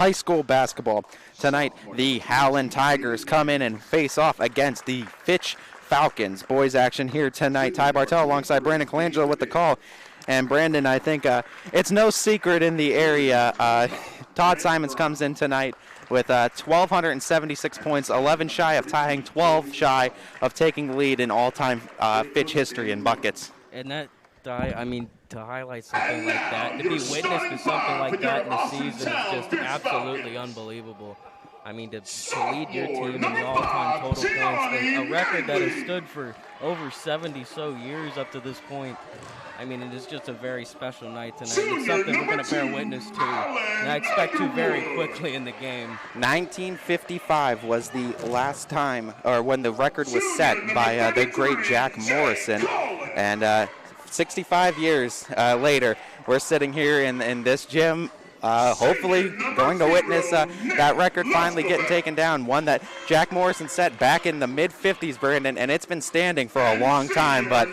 High school basketball. Tonight, the Howland Tigers come in and face off against the Fitch Falcons. Boys action here tonight. Ty Bartel alongside Brandon Colangelo with the call. And Brandon, I think it's no secret in the area. Todd Simons comes in tonight with 1,276 points, 11 shy of tying, 12 shy of taking the lead in all-time Fitch history in buckets. And that, I mean, to highlight something like that, to be witness to something like that in the season is just absolutely unbelievable. I mean, to lead your team in the all-time total points, a record that has stood for over 70-so years up to this point. I mean, it is just a very special night tonight. It's something we're going to bear witness to, and I expect to very quickly in the game. 1955 was the last time, or when the record was set by the great Jack Morrison, and 65 years later, we're sitting here in this gym, hopefully going to witness that record finally getting taken down, one that Jack Morrison set back in the mid-50s, Brandon, and it's been standing for a long time, but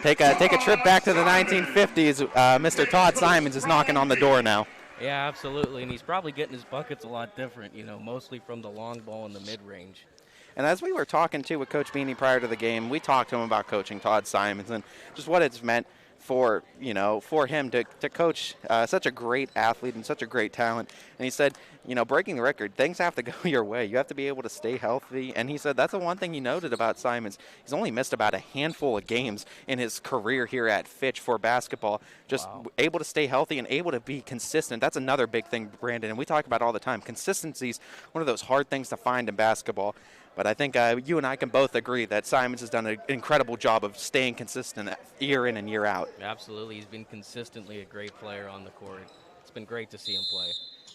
take a trip back to the 1950s. Mr. Todd Simons is knocking on the door now. Yeah, absolutely, and he's probably getting his buckets a lot different, you know, mostly from the long ball and the mid-range. And as we were talking to with Coach Beanie prior to the game, we talked to him about coaching Todd Simons and just what it's meant for, you know, for him to coach such a great athlete and such a great talent. And he said, you know, breaking the record, things have to go your way. You have to be able to stay healthy. And he said that's the one thing he noted about Simons. He's only missed about a handful of games in his career here at Fitch for basketball. Just able to stay healthy and able to be consistent. That's another big thing, Brandon, and we talk about all the time. Consistency is one of those hard things to find in basketball. But I think you and I can both agree that Simons has done an incredible job of staying consistent year in and year out. Absolutely. He's been consistently a great player on the court. It's been great to see him play.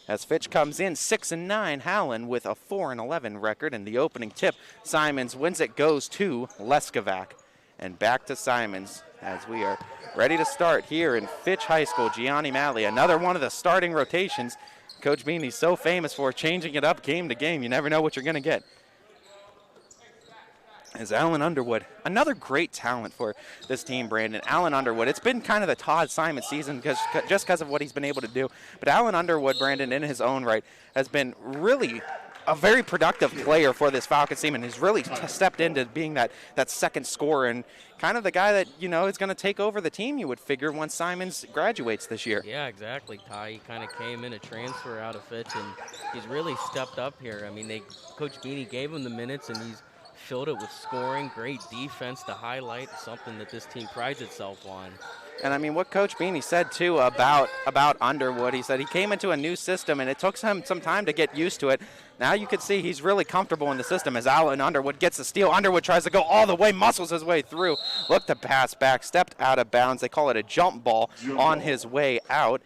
As Fitch comes in 6-9, Howland with a 4-11 record in the opening tip. Simons wins it, goes to Leskovac. And back to Simons as we are ready to start here in Fitch High School. Gianni Malley, another one of the starting rotations. Coach Beanie's so famous for changing it up game to game. You never know what you're going to get. Is Alan Underwood, another great talent for this team, Brandon. Alan Underwood, it's been kind of the Todd Simons season just because of what he's been able to do. But Alan Underwood, Brandon, in his own right, has been really a very productive player for this Falcons team, and he's really stepped into being that second scorer and kind of the guy that, you know, is going to take over the team, you would figure, once Simons graduates this year. Yeah, exactly, Ty. He kind of came in a transfer out of Fitch, and he's really stepped up here. I mean, Coach Beanie gave him the minutes, and he's filled it with scoring, great defense to highlight, something that this team prides itself on. And, I mean, what Coach Beanie said, too, about Underwood, he said he came into a new system, and it took him some time to get used to it. Now you can see he's really comfortable in the system as Alan Underwood gets the steal. Underwood tries to go all the way, muscles his way through, looked to pass back, stepped out of bounds. They call it a jump ball on his way out,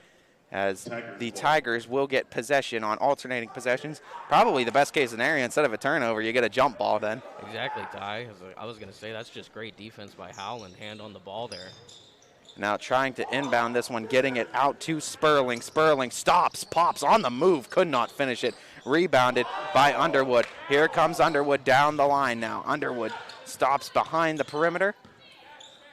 as the Tigers will get possession on alternating possessions. Probably the best case scenario. Instead of a turnover, you get a jump ball then. Exactly, Ty. I was going to say that's just great defense by Howland, hand on the ball there. Now trying to inbound this one, getting it out to Sperling. Sperling stops, pops on the move, could not finish it. Rebounded by Underwood. Here comes Underwood down the line now. Underwood stops behind the perimeter,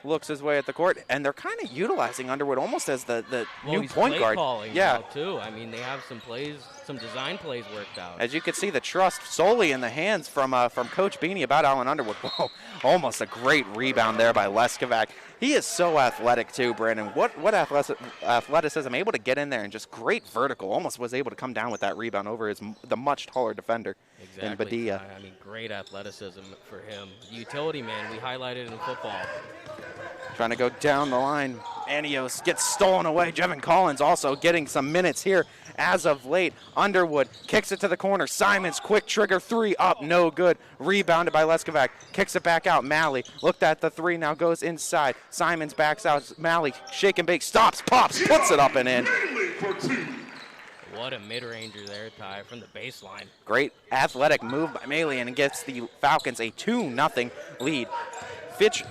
looks his way at the court, and they're kind of utilizing Underwood almost as the new point guard. Calling now too. I mean, they have some design plays worked out. As you can see, the trust solely in the hands from Coach Beanie about Alan Underwood. Whoa, almost a great rebound there by Leskovac. He is so athletic too, Brandon. What athleticism, able to get in there and just great vertical. Almost was able to come down with that rebound over the much taller defender in Badia. I mean, great athleticism for him. Utility man, we highlighted in football. Trying to go down the line. Anios gets stolen away. Jevin Collins also getting some minutes here as of late. Underwood kicks it to the corner. Simons, quick trigger three up, no good. Rebounded by Leskovac. Kicks it back out. Malley looked at the three, now goes inside. Simons backs out. Malley, shake and bake, stops, pops, puts it up and in. What a mid-ranger there, Ty, from the baseline. Great athletic move by Malley, and gets the Falcons a 2-0 lead. Fitch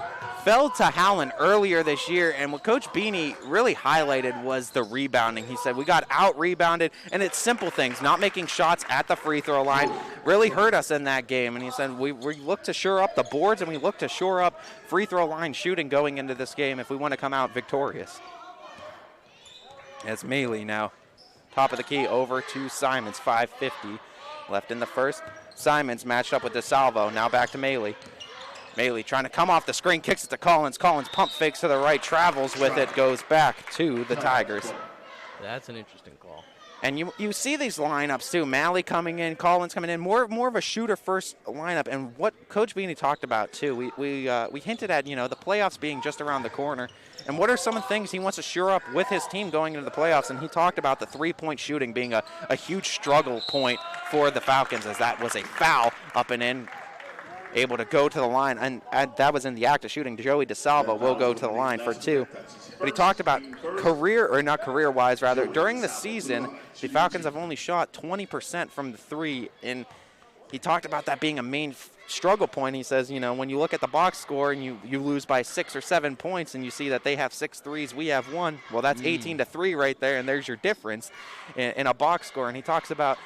fell to Howland earlier this year, and what Coach Beanie really highlighted was the rebounding. He said we got out-rebounded, and it's simple things. Not making shots at the free throw line really hurt us in that game. And he said we look to shore up the boards, and we look to shore up free throw line shooting going into this game if we want to come out victorious. As Maley now top of the key over to Simons. 5:50 left in the first. Simons matched up with DeSalvo. Now back to Maley. Maley trying to come off the screen, kicks it to Collins. Collins pump fakes to the right, travels with it, goes back to the Tigers. That's an interesting call. And you see these lineups too. Malley coming in, Collins coming in, more of a shooter first lineup. And what Coach Beanie talked about too, we hinted at, the playoffs being just around the corner. And what are some of the things he wants to shore up with his team going into the playoffs? And he talked about the three-point shooting being a huge struggle point for the Falcons, as that was a foul up and in. Able to go to the line, and that was in the act of shooting. Joey DeSalvo will go to the line for 2. But he talked about not career-wise, rather, during the season, the Falcons have only shot 20% from the 3, and he talked about that being a main struggle point. He says, when you look at the box score and you lose by 6 or 7 points and you see that they have 6 threes, we have 1, well, that's 18-3 right there, and there's your difference in a box score. And he talks about,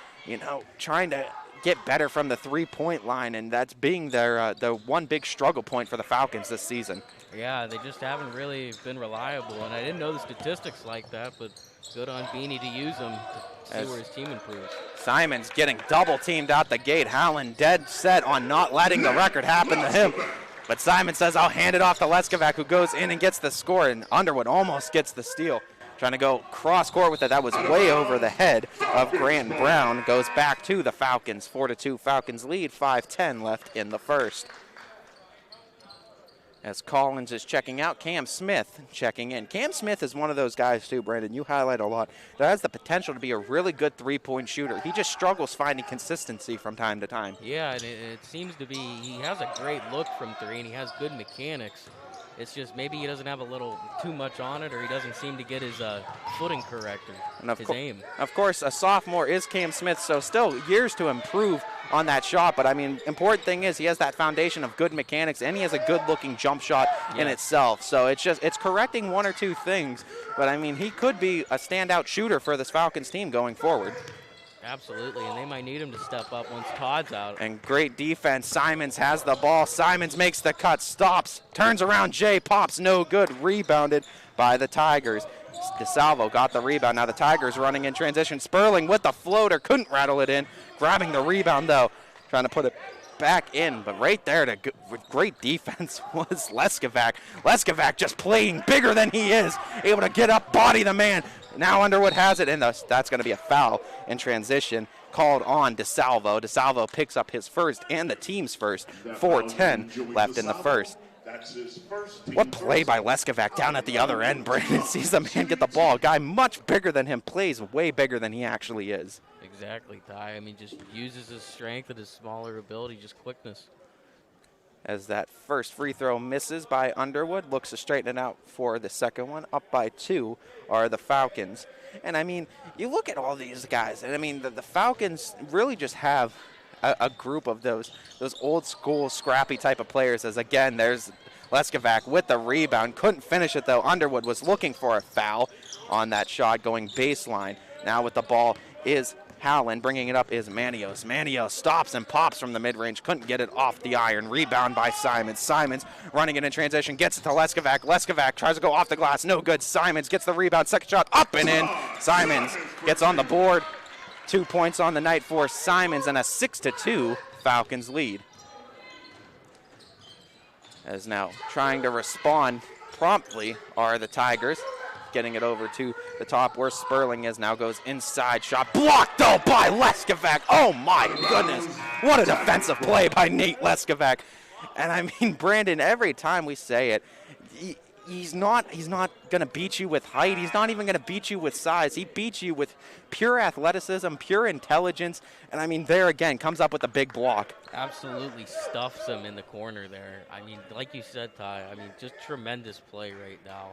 trying to get better from the three-point line, and that's being the one big struggle point for the Falcons this season. Yeah, they just haven't really been reliable, and I didn't know the statistics like that, but good on Beanie to use them to see where his team improves. Simons getting double-teamed out the gate. Howland dead set on not letting the record happen to him. But Simon says, I'll hand it off to Leskovac, who goes in and gets the score, and Underwood almost gets the steal. Trying to go cross-court with it. That was way over the head of Grant Brown. Goes back to the Falcons. 4-2 Falcons lead. 5:10 left in the first. As Collins is checking out, Cam Smith checking in. Cam Smith is one of those guys too, Brandon, you highlight a lot, that has the potential to be a really good three-point shooter. He just struggles finding consistency from time to time. Yeah, and it seems to be, he has a great look from 3, and he has good mechanics. It's just maybe he doesn't have a little too much on it, or he doesn't seem to get his footing correct, or his aim. Of course, a sophomore is Cam Smith, so still years to improve on that shot. But, I mean, important thing is he has that foundation of good mechanics, and he has a good-looking jump shot in itself. So it's correcting 1 or 2 things. But, I mean, he could be a standout shooter for this Falcons team going forward. Absolutely, and they might need him to step up once Todd's out. And great defense. Simons has the ball. Simons makes the cut, stops, turns around. Jay pops, no good. Rebounded by the Tigers. DeSalvo got the rebound. Now the Tigers running in transition. Sperling with the floater, couldn't rattle it in. Grabbing the rebound, though, trying to put it back in. But right there, with great defense, was Leskovac. Leskovac just playing bigger than he is. Able to get up, body the man. Now Underwood has it, and that's going to be a foul in transition called on DeSalvo. DeSalvo picks up his first and the team's first. 4:10 left in the first. What play by Leskovac down at the other end. Brandon sees the man get the ball. A guy much bigger than him plays way bigger than he actually is. Exactly, Ty. I mean, just uses his strength and his smaller ability, just quickness. As that first free throw misses by Underwood, looks to straighten it out for the second one. Up by 2 are the Falcons. And, I mean, you look at all these guys, and, I mean, the Falcons really just have a group of those old-school, scrappy type of players, as, again, there's Leskovac with the rebound. Couldn't finish it, though. Underwood was looking for a foul on that shot going baseline. Now with the ball is Howland. Bringing it up is Manios. Manios stops and pops from the mid-range. Couldn't get it off the iron. Rebound by Simons. Simons running it in transition. Gets it to Leskovac. Leskovac tries to go off the glass. No good. Simons gets the rebound. Second shot up and in. Simons gets on the board. 2 points on the night for Simons, and a 6-2 Falcons lead. As now trying to respond promptly are the Tigers. Getting it over to the top where Sperling is. Now goes inside. Shot blocked, though, by Leskovac. Oh, my goodness. What a defensive play by Nate Leskovac. And, I mean, Brandon, every time we say it, he's not going to beat you with height. He's not even going to beat you with size. He beats you with pure athleticism, pure intelligence. And, I mean, there again, comes up with a big block. Absolutely stuffs him in the corner there. I mean, like you said, Ty, I mean, just tremendous play right now.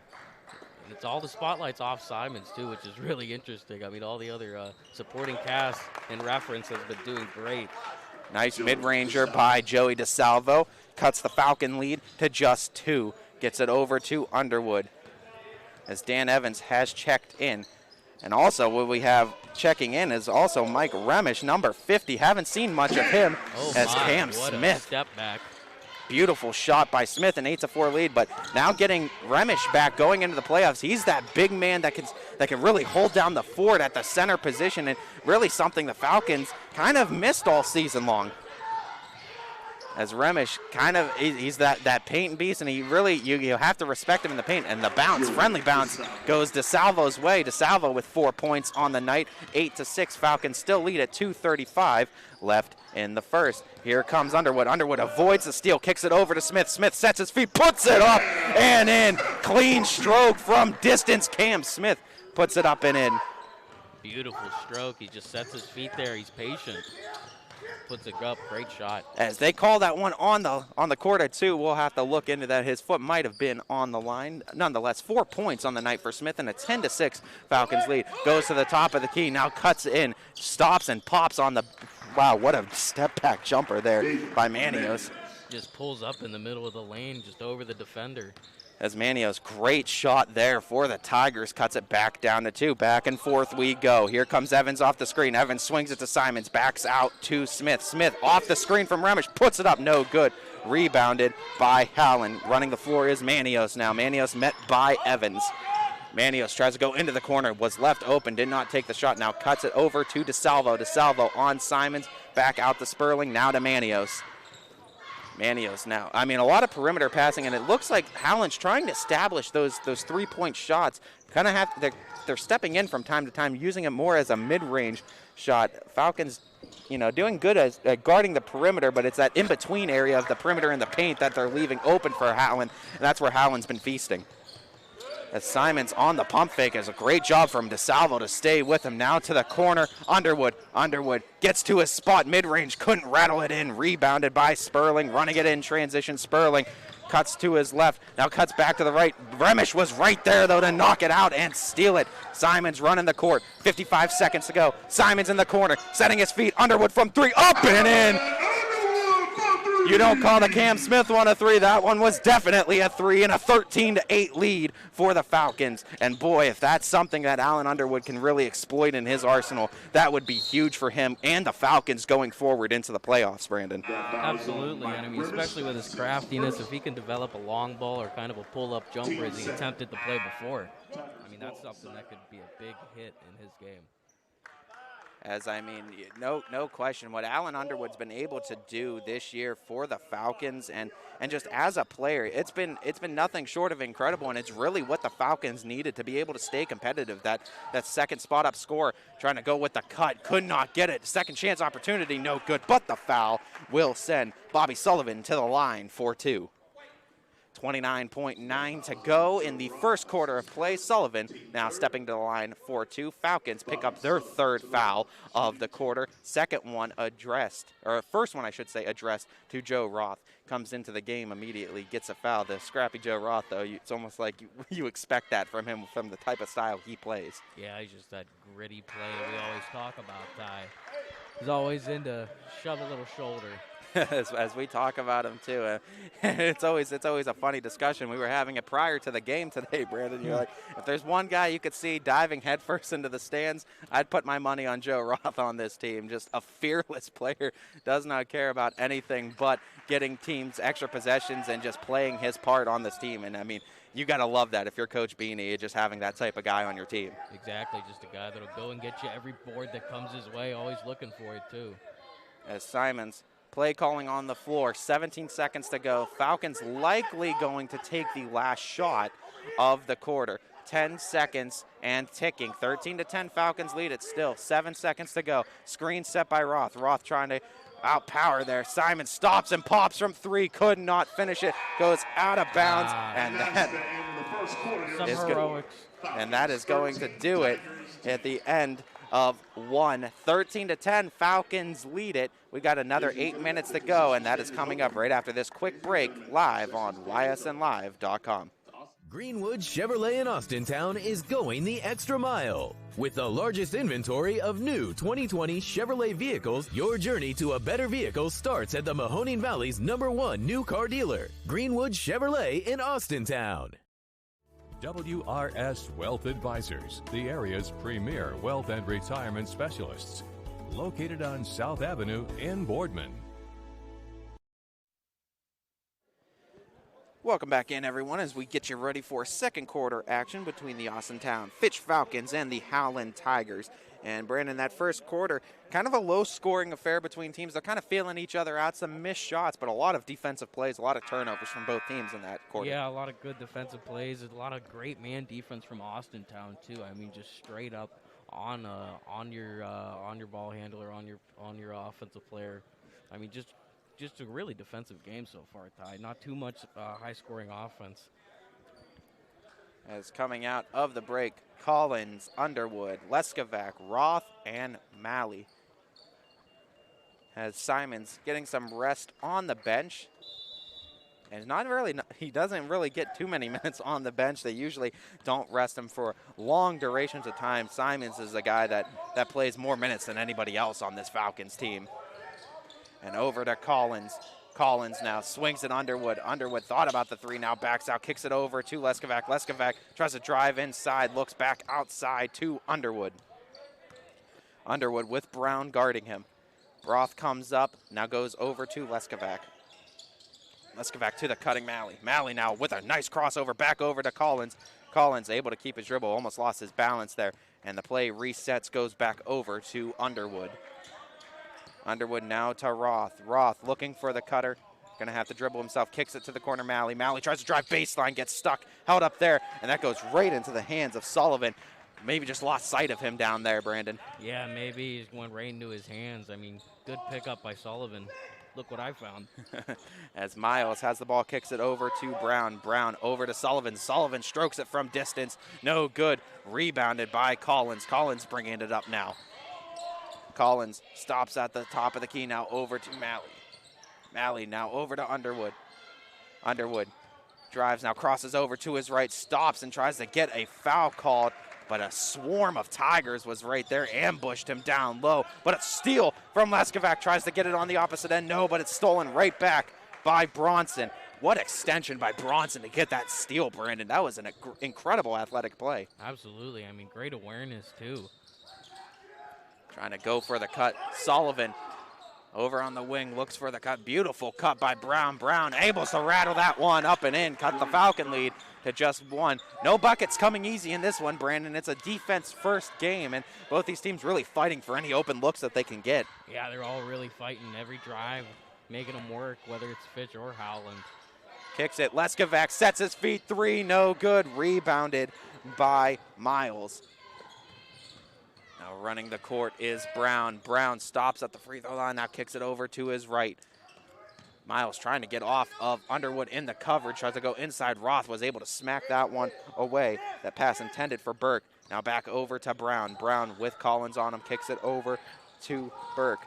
It's all the spotlights off Simons, too, which is really interesting. I mean, all the other supporting cast and reference has been doing great. Nice mid-ranger by Joey DeSalvo. Cuts the Falcon lead to just 2. Gets it over to Underwood as Dan Evans has checked in. And also what we have checking in is also Mike Remish, number 50. Haven't seen much of him as Cam what Smith. A step back. Beautiful shot by Smith, an 8-4 lead, but now getting Remish back going into the playoffs. He's that big man that can really hold down the fort at the center position, and really something the Falcons kind of missed all season long. As Remish he's that paint beast, and he really, you have to respect him in the paint. And the bounce, friendly bounce, goes DeSalvo's way. DeSalvo with 4 points on the night, 8-6. Falcons still lead at 2:35 left in the first. Here comes Underwood. Underwood avoids the steal, kicks it over to Smith. Smith sets his feet, puts it up and in. Clean stroke from distance. Cam Smith puts it up and in. Beautiful stroke. He just sets his feet there. He's patient. Puts it up. Great shot. As they call that one on the court at 2, we'll have to look into that. His foot might have been on the line. Nonetheless, 4 points on the night for Smith, and a 10-6 Falcons lead. Goes to the top of the key, now cuts in, stops and pops on the. Wow, what a step back jumper there by Manios. Just pulls up in the middle of the lane, just over the defender. As Manios, great shot there for the Tigers, cuts it back down to 2. Back and forth we go. Here comes Evans off the screen. Evans swings it to Simons, backs out to Smith. Smith off the screen from Remish, puts it up, no good. Rebounded by Howland. Running the floor is Manios now. Manios met by Evans. Manios tries to go into the corner, was left open, did not take the shot. Now cuts it over to DeSalvo. DeSalvo on Simons, back out to Sperling, now to Manios. Manios now. I mean, a lot of perimeter passing, and it looks like Howland's trying to establish those 3-point shots. Kind of they're stepping in from time to time, using it more as a mid-range shot. Falcons, doing good as guarding the perimeter, but it's that in-between area of the perimeter and the paint that they're leaving open for Howland, and that's where Howland's been feasting. As Simons on the pump fake, is a great job from DeSalvo to stay with him. Now to the corner, Underwood gets to his spot, mid-range, couldn't rattle it in, rebounded by Sperling, running it in transition. Sperling cuts to his left, now cuts back to the right. Remish was right there, though, to knock it out and steal it. Simons running the court, 55 seconds to go. Simons in the corner, setting his feet. Underwood from 3, up and in. You don't call the Cam Smith one a 3. That one was definitely a 3, and a 13-8 lead for the Falcons. And boy, if that's something that Alan Underwood can really exploit in his arsenal, that would be huge for him and the Falcons going forward into the playoffs, Brandon. Absolutely, and I mean, especially with his craftiness, if he can develop a long ball or kind of a pull-up jumper as he attempted to play before, I mean, that's something that could be a big hit in his game. No question what Alan Underwood's been able to do this year for the Falcons, and just as a player, it's been nothing short of incredible, and it's really what the Falcons needed to be able to stay competitive. That second spot up score, trying to go with the cut, could not get it. Second chance opportunity, no good, but the foul will send Bobby Sullivan to the line for 2. 29.9 to go in the first quarter of play. Sullivan now stepping to the line for 2. Falcons pick up their 3rd foul of the quarter. First one I should say, addressed to Joe Roth. Comes into the game immediately, gets a foul. The scrappy Joe Roth, though, it's almost like you expect that from him, from the type of style he plays. Yeah, he's just that gritty play we always talk about, Ty. He's always into shove a little shoulder. As we talk about him too, it's always a funny discussion. We were having it prior to the game today, Brandon. You're like, if there's one guy you could see diving headfirst into the stands, I'd put my money on Joe Roth on this team. Just a fearless player, does not care about anything but getting teams extra possessions and just playing his part on this team. And I mean, you got to love that if you're Coach Beanie, just having that type of guy on your team. Exactly, just a guy that'll go and get you every board that comes his way, always looking for it too. As Simons, play calling on the floor, 17 seconds to go. Falcons likely going to take the last shot of the quarter. 10 seconds and ticking. 13-10 Falcons lead it still. 7 seconds to go. Screen set by Roth. Roth trying to outpower there. Simon stops and pops from 3. Could not finish it. Goes out of bounds. And that is going to do it at the end of 1. 13-10, Falcons lead it. We got another 8 minutes to go, and that is coming up right after this quick break live on ysnlive.com. Greenwood Chevrolet in Austintown is going the extra mile. With the largest inventory of new 2020 Chevrolet vehicles, your journey to a better vehicle starts at the Mahoning Valley's #1 new car dealer, Greenwood Chevrolet in Austintown. WRS Wealth Advisors, the area's premier wealth and retirement specialists. Located on South Avenue in Boardman. Welcome back in, everyone, as we get you ready for second quarter action between the Austintown Fitch Falcons and the Howland Tigers. And Brandon, that first quarter, kind of a low-scoring affair between teams. They're kind of feeling each other out, some missed shots, but a lot of defensive plays, a lot of turnovers from both teams in that quarter. Yeah, a lot of good defensive plays, a lot of great man defense from Austintown too. I mean, just straight up on your ball handler, on your offensive player. I mean, just a really defensive game so far, Ty. Not too much high-scoring offense. As coming out of the break, Collins, Underwood, Leskovac, Roth, and Malley. As Simons getting some rest on the bench. And he doesn't really get too many minutes on the bench. They usually don't rest him for long durations of time. Simons is a guy that plays more minutes than anybody else on this Falcons team. And over to Collins. Collins now swings at Underwood. Underwood thought about the three, now backs out, kicks it over to Leskovac. Leskovac tries to drive inside, looks back outside to Underwood. Underwood with Brown guarding him. Roth comes up, now goes over to Leskovac. Leskovac to the cutting Malley. Malley now with a nice crossover back over to Collins. Collins able to keep his dribble, almost lost his balance there. And the play resets, goes back over to Underwood. Underwood now to Roth. Roth looking for the cutter. Going to have to dribble himself. Kicks it to the corner, Malley. Malley tries to drive baseline, gets stuck, held up there, and that goes right into the hands of Sullivan. Maybe just lost sight of him down there, Brandon. Yeah, maybe he went right into his hands. I mean, good pickup by Sullivan. Look what I found. As Miles has the ball, kicks it over to Brown. Brown over to Sullivan. Sullivan strokes it from distance. No good. Rebounded by Collins. Collins bringing it up now. Collins stops at the top of the key, now over to Malley. Malley now over to Underwood. Underwood drives now, crosses over to his right, stops and tries to get a foul called, but a swarm of Tigers was right there, ambushed him down low. But a steal from Leskovac, tries to get it on the opposite end. No, but it's stolen right back by Bronson. What extension by Bronson to get that steal, Brandon. That was an incredible athletic play. Absolutely. I mean, great awareness, too. Trying to go for the cut. Sullivan over on the wing, looks for the cut. Beautiful cut by Brown. Brown able to rattle that one up and in, cut the Falcon lead to just one. No buckets coming easy in this one, Brandon. It's a defense-first game, and both these teams really fighting for any open looks that they can get. Yeah, they're all really fighting every drive, making them work, whether it's Fitch or Howland. Kicks it. Leskovac sets his feet, three, no good. Rebounded by Miles. Now running the court is Brown. Brown stops at the free throw line, now kicks it over to his right. Miles trying to get off of Underwood in the coverage, tries to go inside. Roth was able to smack that one away. That pass intended for Burke. Now back over to Brown. Brown with Collins on him, kicks it over to Burke.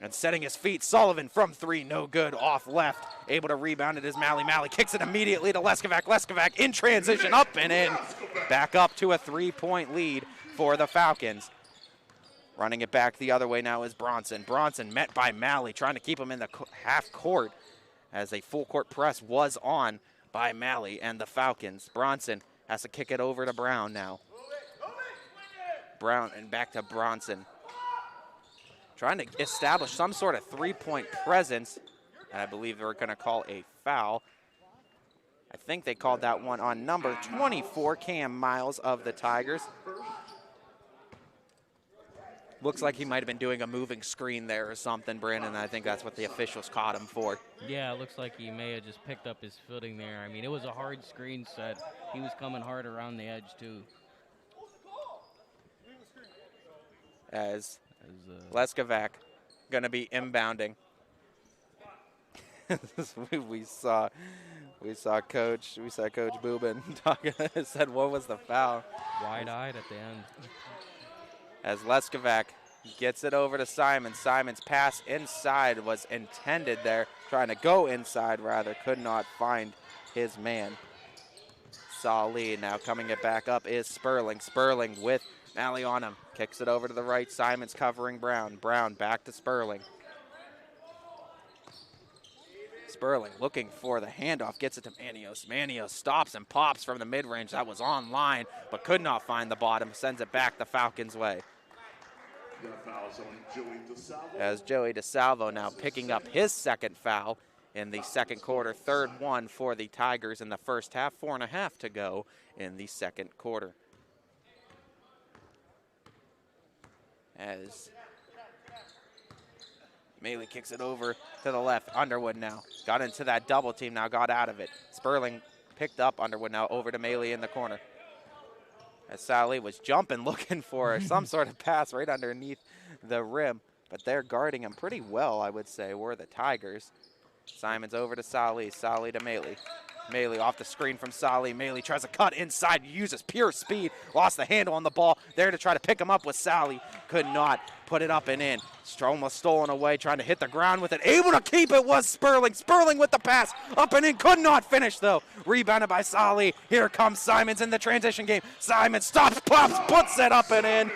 And setting his feet, Sullivan from three, no good, off left. Able to rebound it is Malley. Malley kicks it immediately to Leskovac. Leskovac in transition, up and in. Back up to a 3-point lead for the Falcons. Running it back the other way now is Bronson. Bronson met by Malley, trying to keep him in the half court as a full court press was on by Malley and the Falcons. Bronson has to kick it over to Brown now. Brown and back to Bronson. Trying to establish some sort of three-point presence. And I believe they're going to call a foul. I think they called that one on number 24, Cam Miles of the Tigers. Looks like he might have been doing a moving screen there or something, Brandon. I think that's what the officials caught him for. Yeah, it looks like he may have just picked up his footing there. I mean, it was a hard screen set. He was coming hard around the edge, too. As Leskovac going to be inbounding. we saw Coach Boobin talking. Said, what was the foul? Wide-eyed at the end. As Leskovac gets it over to Simon. Simon's pass inside was intended there. Trying to go inside, rather. Could not find his man. Saw lead. Now coming it back up is Sperling. Sperling with Malley on him. Kicks it over to the right. Simon's covering Brown. Brown back to Sperling. Sperling looking for the handoff. Gets it to Manios. Manios stops and pops from the mid-range. That was on line, but could not find the bottom. Sends it back the Falcons' way. As Joey DeSalvo now picking up his second foul. in the second quarter. Third one for the Tigers in the first half. 4.5 to go in the second quarter. As Maley kicks it over to the left. Underwood now got into that double team, now got out of it. Sperling picked up Underwood, now over to Maley in the corner. As Sally was jumping, looking for some sort of pass right underneath the rim, but they're guarding him pretty well, I would say, were the Tigers. Simons over to Sally, Sally to Maley. Maley off the screen from Sally. Maley tries to cut inside, uses pure speed, lost the handle on the ball, there to try to pick him up with Sally. Could not put it up and in. Strom was stolen away, trying to hit the ground with it. Able to keep it was Sperling. Sperling with the pass, up and in, could not finish though. Rebounded by Sally. Here comes Simons in the transition game. Simons stops, pops, puts it up and in.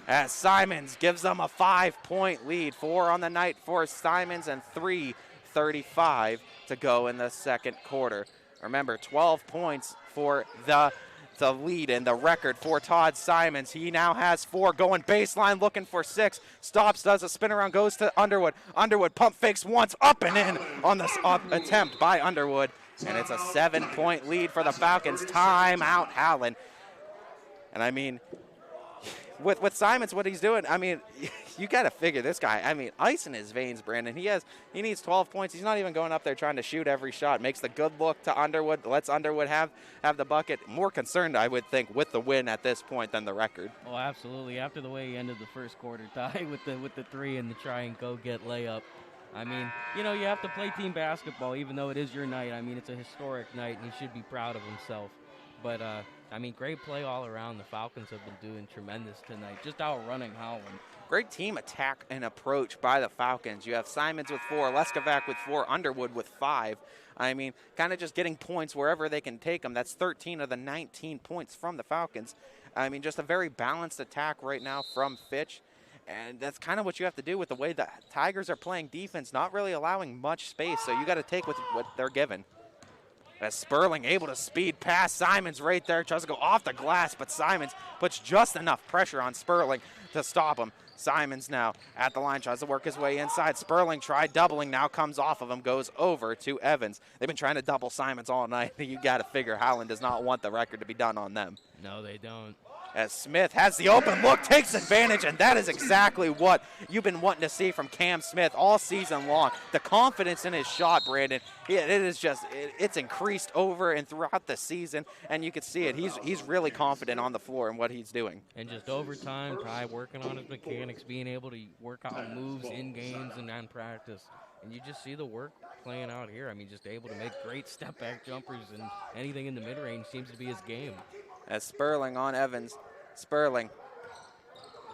As Simons gives them a 5-point lead. 4 on the night for Simons and 3:35 to go in the second quarter. Remember, 12 points for the lead and the record for Todd Simons. He now has 4, going baseline, looking for 6. Stops, does a spin around, goes to Underwood. Underwood pump fakes once, up and in on this attempt by Underwood. And it's a 7-point lead for the Falcons. Timeout, Howland. And I mean, with Simons, what he's doing, I mean, you got to figure this guy, I mean, ice in his veins, Brandon. He needs 12 points. He's not even going up there trying to shoot every shot. Makes the good look to Underwood, lets Underwood have the bucket. More concerned, I would think, with the win at this point than the record. Oh, absolutely. After the way he ended the first quarter, Ty, with the 3 and the try and go get layup. I mean, you know, you have to play team basketball, even though it is your night. I mean, it's a historic night, and he should be proud of himself. But, I mean, great play all around. The Falcons have been doing tremendous tonight, just outrunning Howland. Great team attack and approach by the Falcons. You have Simons with 4, Leskovac with 4, Underwood with 5. I mean, kind of just getting points wherever they can take them. That's 13 of the 19 points from the Falcons. I mean, just a very balanced attack right now from Fitch. And that's kind of what you have to do with the way the Tigers are playing defense, not really allowing much space. So you got to take with what they're given. As Sperling able to speed past Simons right there, tries to go off the glass, but Simons puts just enough pressure on Sperling to stop him. Simons now at the line, tries to work his way inside. Sperling tried doubling, now comes off of him, goes over to Evans. They've been trying to double Simons all night. You got to figure Howland does not want the record to be done on them. No, they don't. As Smith has the open look, takes advantage, and that is exactly what you've been wanting to see from Cam Smith all season long. The confidence in his shot, Brandon, it's increased over and throughout the season, and you can see it. He's really confident on the floor in what he's doing. And just over time, Ty working on his mechanics, being able to work out moves in games and on practice. And you just see the work playing out here. I mean, just able to make great step-back jumpers, and anything in the mid-range seems to be his game. As Sperling on Evans. Sperling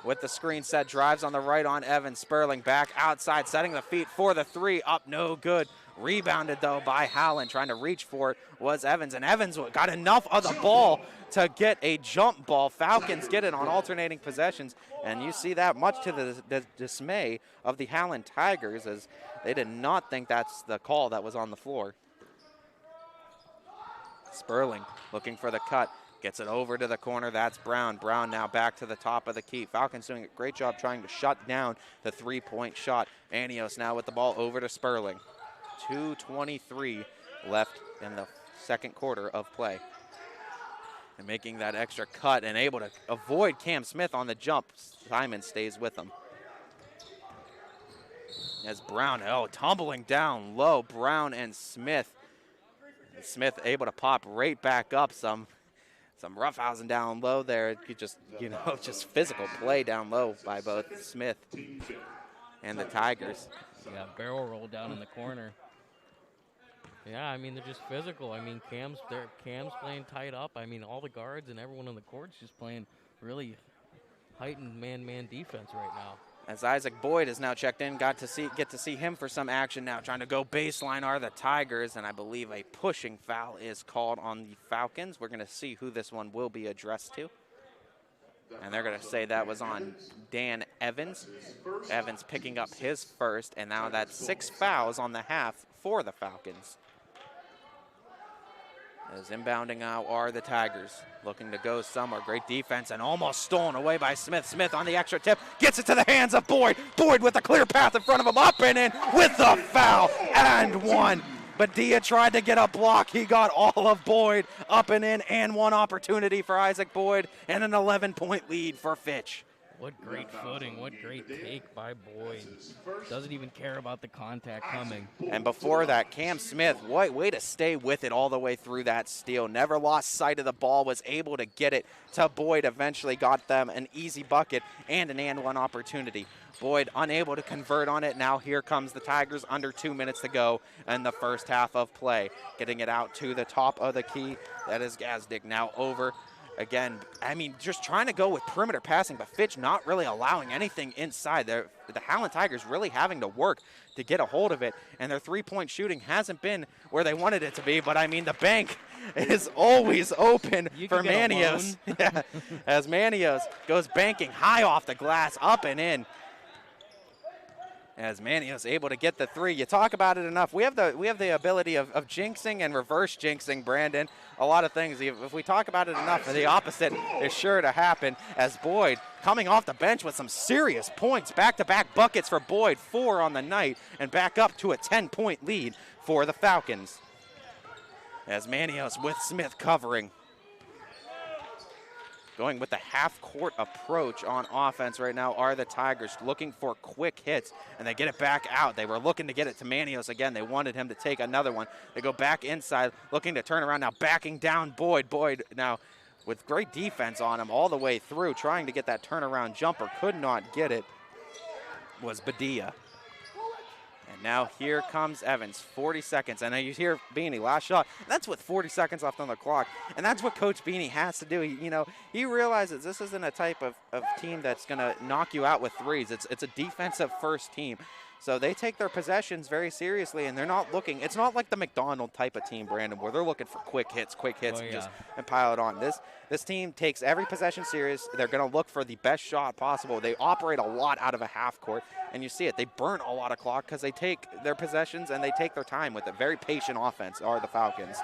with the screen set, drives on the right on Evans. Sperling back outside, setting the feet for the 3, up no good. Rebounded though by Howland, trying to reach for it was Evans, and Evans got enough of the ball to get a jump ball. Falcons get it on alternating possessions, and you see that much to the dismay of the Howland Tigers, as they did not think that's the call that was on the floor. Sperling looking for the cut. Gets it over to the corner. That's Brown. Brown now back to the top of the key. Falcons doing a great job trying to shut down the 3-point shot. Anios now with the ball over to Sperling. 2:23 left in the second quarter of play. And making that extra cut and able to avoid Cam Smith on the jump. Simon stays with him. As Brown, tumbling down low. Brown and Smith. Smith able to pop right back up some roughhousing down low there. You just physical play down low by both Smith and the Tigers. Yeah, barrel roll down in the corner. Yeah, I mean, they're just physical. I mean, Cam's playing tight up. I mean, all the guards and everyone on the court's just playing really heightened man-man defense right now. As Isaac Boyd is now checked in, get to see him for some action now. Trying to go baseline are the Tigers, and I believe a pushing foul is called on the Falcons. We're going to see who this one will be addressed to. And they're going to say that was on Dan Evans. Evans picking up his first, and now that's 6 fouls on the half for the Falcons. As inbounding out are the Tigers, looking to go somewhere. Great defense and almost stolen away by Smith. Smith on the extra tip, gets it to the hands of Boyd. Boyd with a clear path in front of him, up and in with the foul, and one. Badia tried to get a block. He got all of Boyd up and in, and one opportunity for Isaac Boyd, and an 11-point lead for Fitch. What great footing, what great take by Boyd. Doesn't even care about the contact coming. And before that, Cam Smith, way to stay with it all the way through that steal. Never lost sight of the ball, was able to get it to Boyd, eventually got them an easy bucket and an and one opportunity. Boyd unable to convert on it. Now here comes the Tigers, under 2 minutes to go in the first half of play. Getting it out to the top of the key. That is Gazdick now over. Again, I mean, just trying to go with perimeter passing, but Fitch not really allowing anything inside. The Howland Tigers really having to work to get a hold of it, and their three-point shooting hasn't been where they wanted it to be, but I mean, the bank is always open for Manios. Yeah, as Manios goes banking high off the glass, up and in. As Manios able to get the three. You talk about it enough. We have the ability of jinxing and reverse jinxing, Brandon. A lot of things. If we talk about it enough, the opposite is sure to happen, as Boyd coming off the bench with some serious points. Back-to-back buckets for Boyd, 4 on the night, and back up to a 10-point lead for the Falcons. As Manios with Smith covering. Going with the half-court approach on offense right now are the Tigers, looking for quick hits, and they get it back out. They were looking to get it to Manios again. They wanted him to take another one. They go back inside, looking to turn around now, backing down Boyd. Boyd now with great defense on him all the way through, trying to get that turnaround jumper. Could not get it, was Badia. And now here comes Evans, 40 seconds. And now you hear Beanie, last shot. That's with 40 seconds left on the clock. And that's what Coach Beanie has to do. He realizes this isn't a type of team that's going to knock you out with threes. It's a defensive first team. So they take their possessions very seriously, and they're not looking. It's not like the McDonald type of team, Brandon, where they're looking for quick hits, and pile it on. This team takes every possession serious. They're going to look for the best shot possible. They operate a lot out of a half court, and you see it. They burn a lot of clock because they take their possessions and they take their time with it. Very patient offense are the Falcons.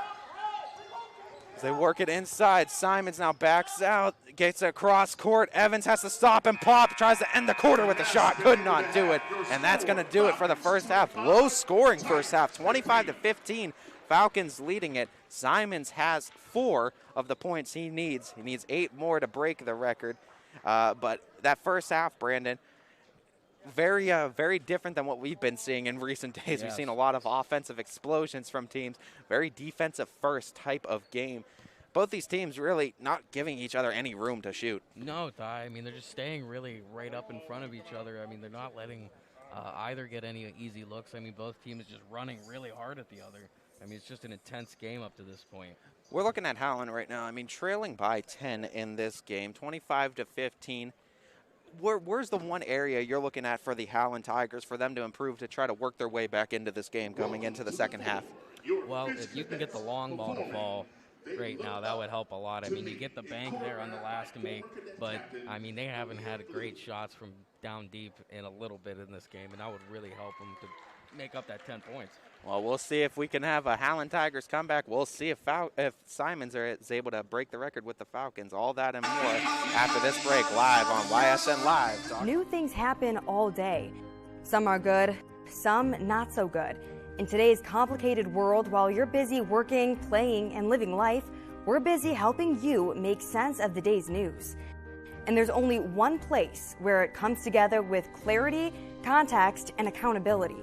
As they work it inside, Simons now backs out, gets across court. Evans has to stop and pop, tries to end the quarter with a shot, could not do it. And that's going to do it for the first half. Low scoring first half, 25-15. Falcons leading it. Simons has 4 of the points he needs. He needs 8 more to break the record. But that first half, Brandon, very different than what we've been seeing in recent days. Yes. We've seen a lot of offensive explosions from teams. Very defensive first type of game. Both these teams really not giving each other any room to shoot. No, Ty. I mean, they're just staying really right up in front of each other. I mean, they're not letting either get any easy looks. I mean, both teams just running really hard at the other. I mean, it's just an intense game up to this point. We're looking at Howland right now. I mean, trailing by 10 in this game, 25-15. Where's the one area you're looking at for the Howland Tigers for them to improve to try to work their way back into this game coming into the second half? Well, if you can get the long ball to fall right now, that would help a lot. I mean, you get the bank there on the last make, but, I mean, they haven't had great shots from down deep in a little bit in this game, and that would really help them to make up that 10 points. Well, we'll see if we can have a Howland Tigers comeback. We'll see if Simons is able to break the record with the Falcons. All that and more after this break, live on YSN Live. New things happen all day. Some are good, some not so good. In today's complicated world, while you're busy working, playing, and living life, we're busy helping you make sense of the day's news. And there's only one place where it comes together with clarity, context, and accountability.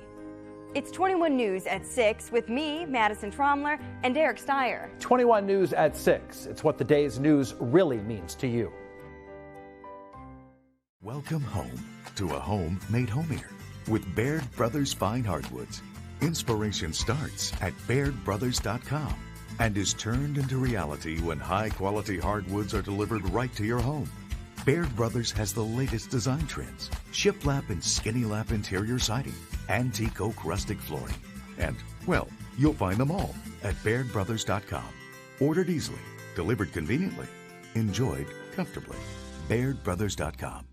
It's 21 News at 6 with me, Madison Tromler, and Derek Steyer. 21 News at 6. It's what the day's news really means to you. Welcome home to a home made homier with Baird Brothers Fine Hardwoods. Inspiration starts at BairdBrothers.com and is turned into reality when high-quality hardwoods are delivered right to your home. Baird Brothers has the latest design trends, shiplap and skinny lap interior siding, antique oak rustic flooring, and, well, you'll find them all at BairdBrothers.com. Ordered easily, delivered conveniently, enjoyed comfortably. BairdBrothers.com.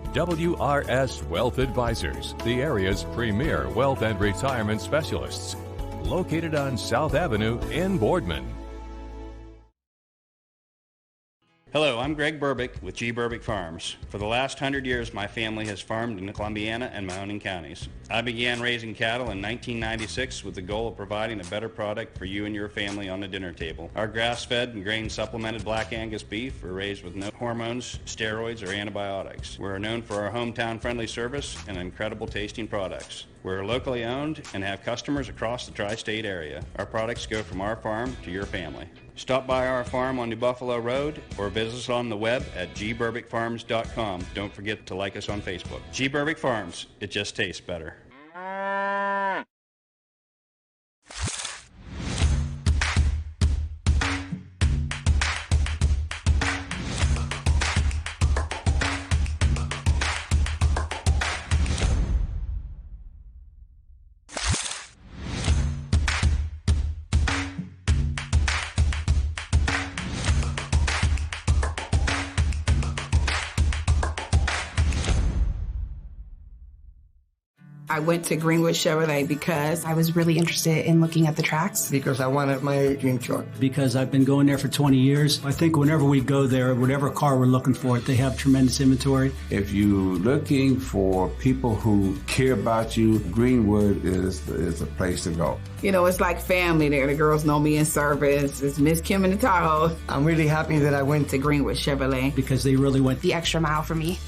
WRS Wealth Advisors, the area's premier wealth and retirement specialists. Located on South Avenue in Boardman. Hello, I'm Greg Burbick with G. Burbick Farms. For the last 100 years, my family has farmed in the Columbiana and Mahoning counties. I began raising cattle in 1996 with the goal of providing a better product for you and your family on the dinner table. Our grass-fed and grain-supplemented Black Angus beef are raised with no hormones, steroids, or antibiotics. We're known for our hometown-friendly service and incredible tasting products. We're locally owned and have customers across the tri-state area. Our products go from our farm to your family. Stop by our farm on New Buffalo Road or visit us on the web at gburbickfarms.com. Don't forget to like us on Facebook. G. Burbick Farms, it just tastes better. I went to Greenwood Chevrolet because I was really interested in looking at the tracks. Because I wanted my dream truck. Because I've been going there for 20 years. I think whenever we go there, whatever car we're looking for, they have tremendous inventory. If you're looking for people who care about you, Greenwood is the place to go. You know, it's like family there. The girls know me in service. It's Miss Kim in the Tahoe. I'm really happy that I went to Greenwood Chevrolet. Because they really went the extra mile for me.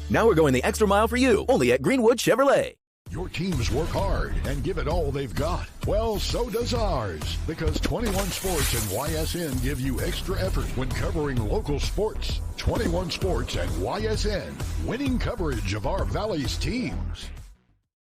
Now we're going the extra mile for you, only at Greenwood Chevrolet. Your teams work hard and give it all they've got. Well, so does ours, because 21 Sports and YSN give you extra effort when covering local sports. 21 Sports and YSN, winning coverage of our Valley's teams.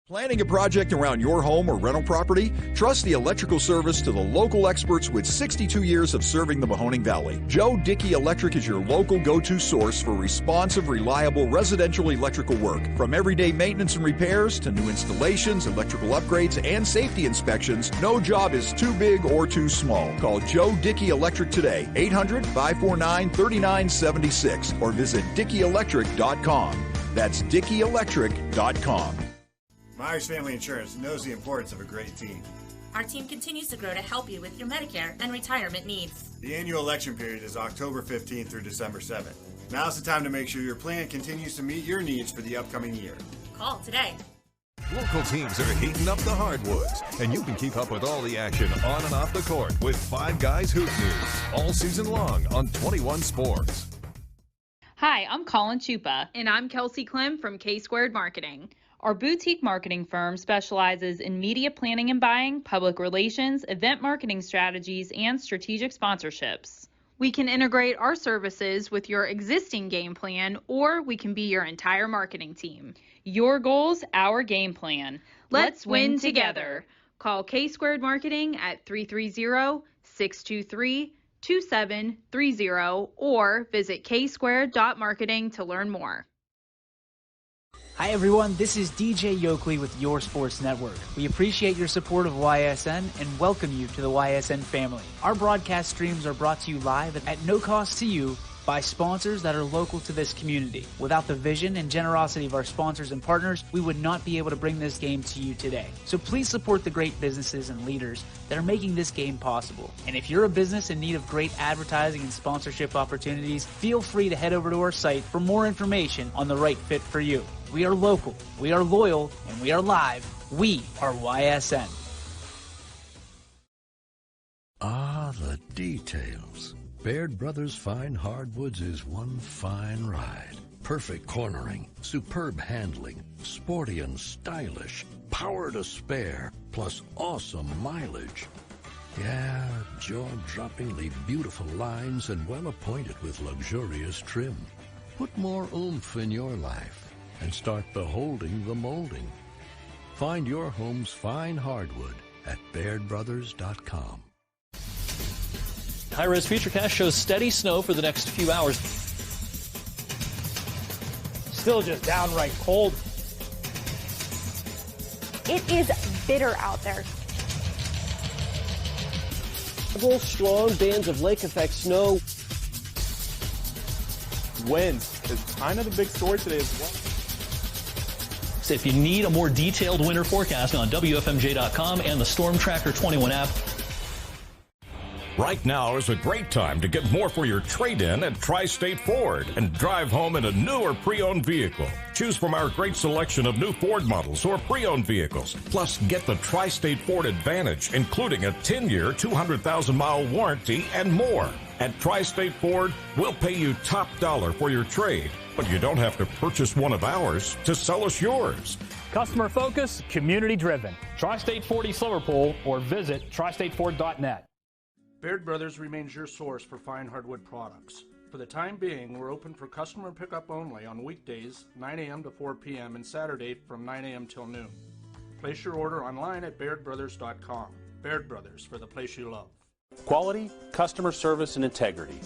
Planning a project around your home or rental property? Trust the electrical service to the local experts with 62 years of serving the Mahoning Valley. Joe Dickey Electric is your local go-to source for responsive, reliable residential electrical work. From everyday maintenance and repairs to new installations, electrical upgrades, and safety inspections, no job is too big or too small. Call Joe Dickey Electric today, 800-549-3976, or visit DickeyElectric.com. That's DickeyElectric.com. Myers Family Insurance knows the importance of a great team. Our team continues to grow to help you with your Medicare and retirement needs. The annual election period is October 15th through December 7th. Now's the time to make sure your plan continues to meet your needs for the upcoming year. Call today. Local teams are heating up the hardwoods, and you can keep up with all the action on and off the court with Five Guys Hoop News all season long on 21 Sports. Hi, I'm Colin Chupa. And I'm Kelsey Clem from K-Squared Marketing. Our boutique marketing firm specializes in media planning and buying, public relations, event marketing strategies, and strategic sponsorships. We can integrate our services with your existing game plan, or we can be your entire marketing team. Your goals, our game plan. Let's win together. Call K-Squared Marketing at 330-623-2730 or visit ksquared.marketing to learn more. Hi everyone, this is DJ Yoakley with Your Sports Network. We appreciate your support of YSN and welcome you to the YSN family. Our broadcast streams are brought to you live at no cost to you by sponsors that are local to this community. Without the vision and generosity of our sponsors and partners, we would not be able to bring this game to you today. So please support the great businesses and leaders that are making this game possible. And if you're a business in need of great advertising and sponsorship opportunities, feel free to head over to our site for more information on the right fit for you. We are local, we are loyal, and we are live. We are YSN. Ah, the details. Baird Brothers Fine Hardwoods is one fine ride. Perfect cornering, superb handling, sporty and stylish, power to spare, plus awesome mileage. Yeah, jaw-droppingly beautiful lines and well appointed with luxurious trim. Put more oomph in your life and start beholding the molding. Find your home's fine hardwood at BairdBrothers.com. High-res Futurecast shows steady snow for the next few hours. Still just downright cold. It is bitter out there. Strong bands of lake effect snow. Wind is kind of the big story today as well. So if you need a more detailed winter forecast on WFMJ.com and the Storm Tracker 21 app. Right now is a great time to get more for your trade-in at Tri-State Ford and drive home in a new or pre-owned vehicle. Choose from our great selection of new Ford models or pre-owned vehicles. Plus, get the Tri-State Ford Advantage, including a 10-year, 200,000-mile warranty and more. At Tri-State Ford, we'll pay you top dollar for your trade, but you don't have to purchase one of ours to sell us yours. Customer focus, community driven. Tri-State Ford East Liverpool or visit tristateford.net. Baird Brothers remains your source for fine hardwood products. For the time being, we're open for customer pickup only on weekdays, 9 a.m. to 4 p.m. and Saturday from 9 a.m. till noon. Place your order online at bairdbrothers.com. Baird Brothers, for the place you love. Quality, customer service, and integrity.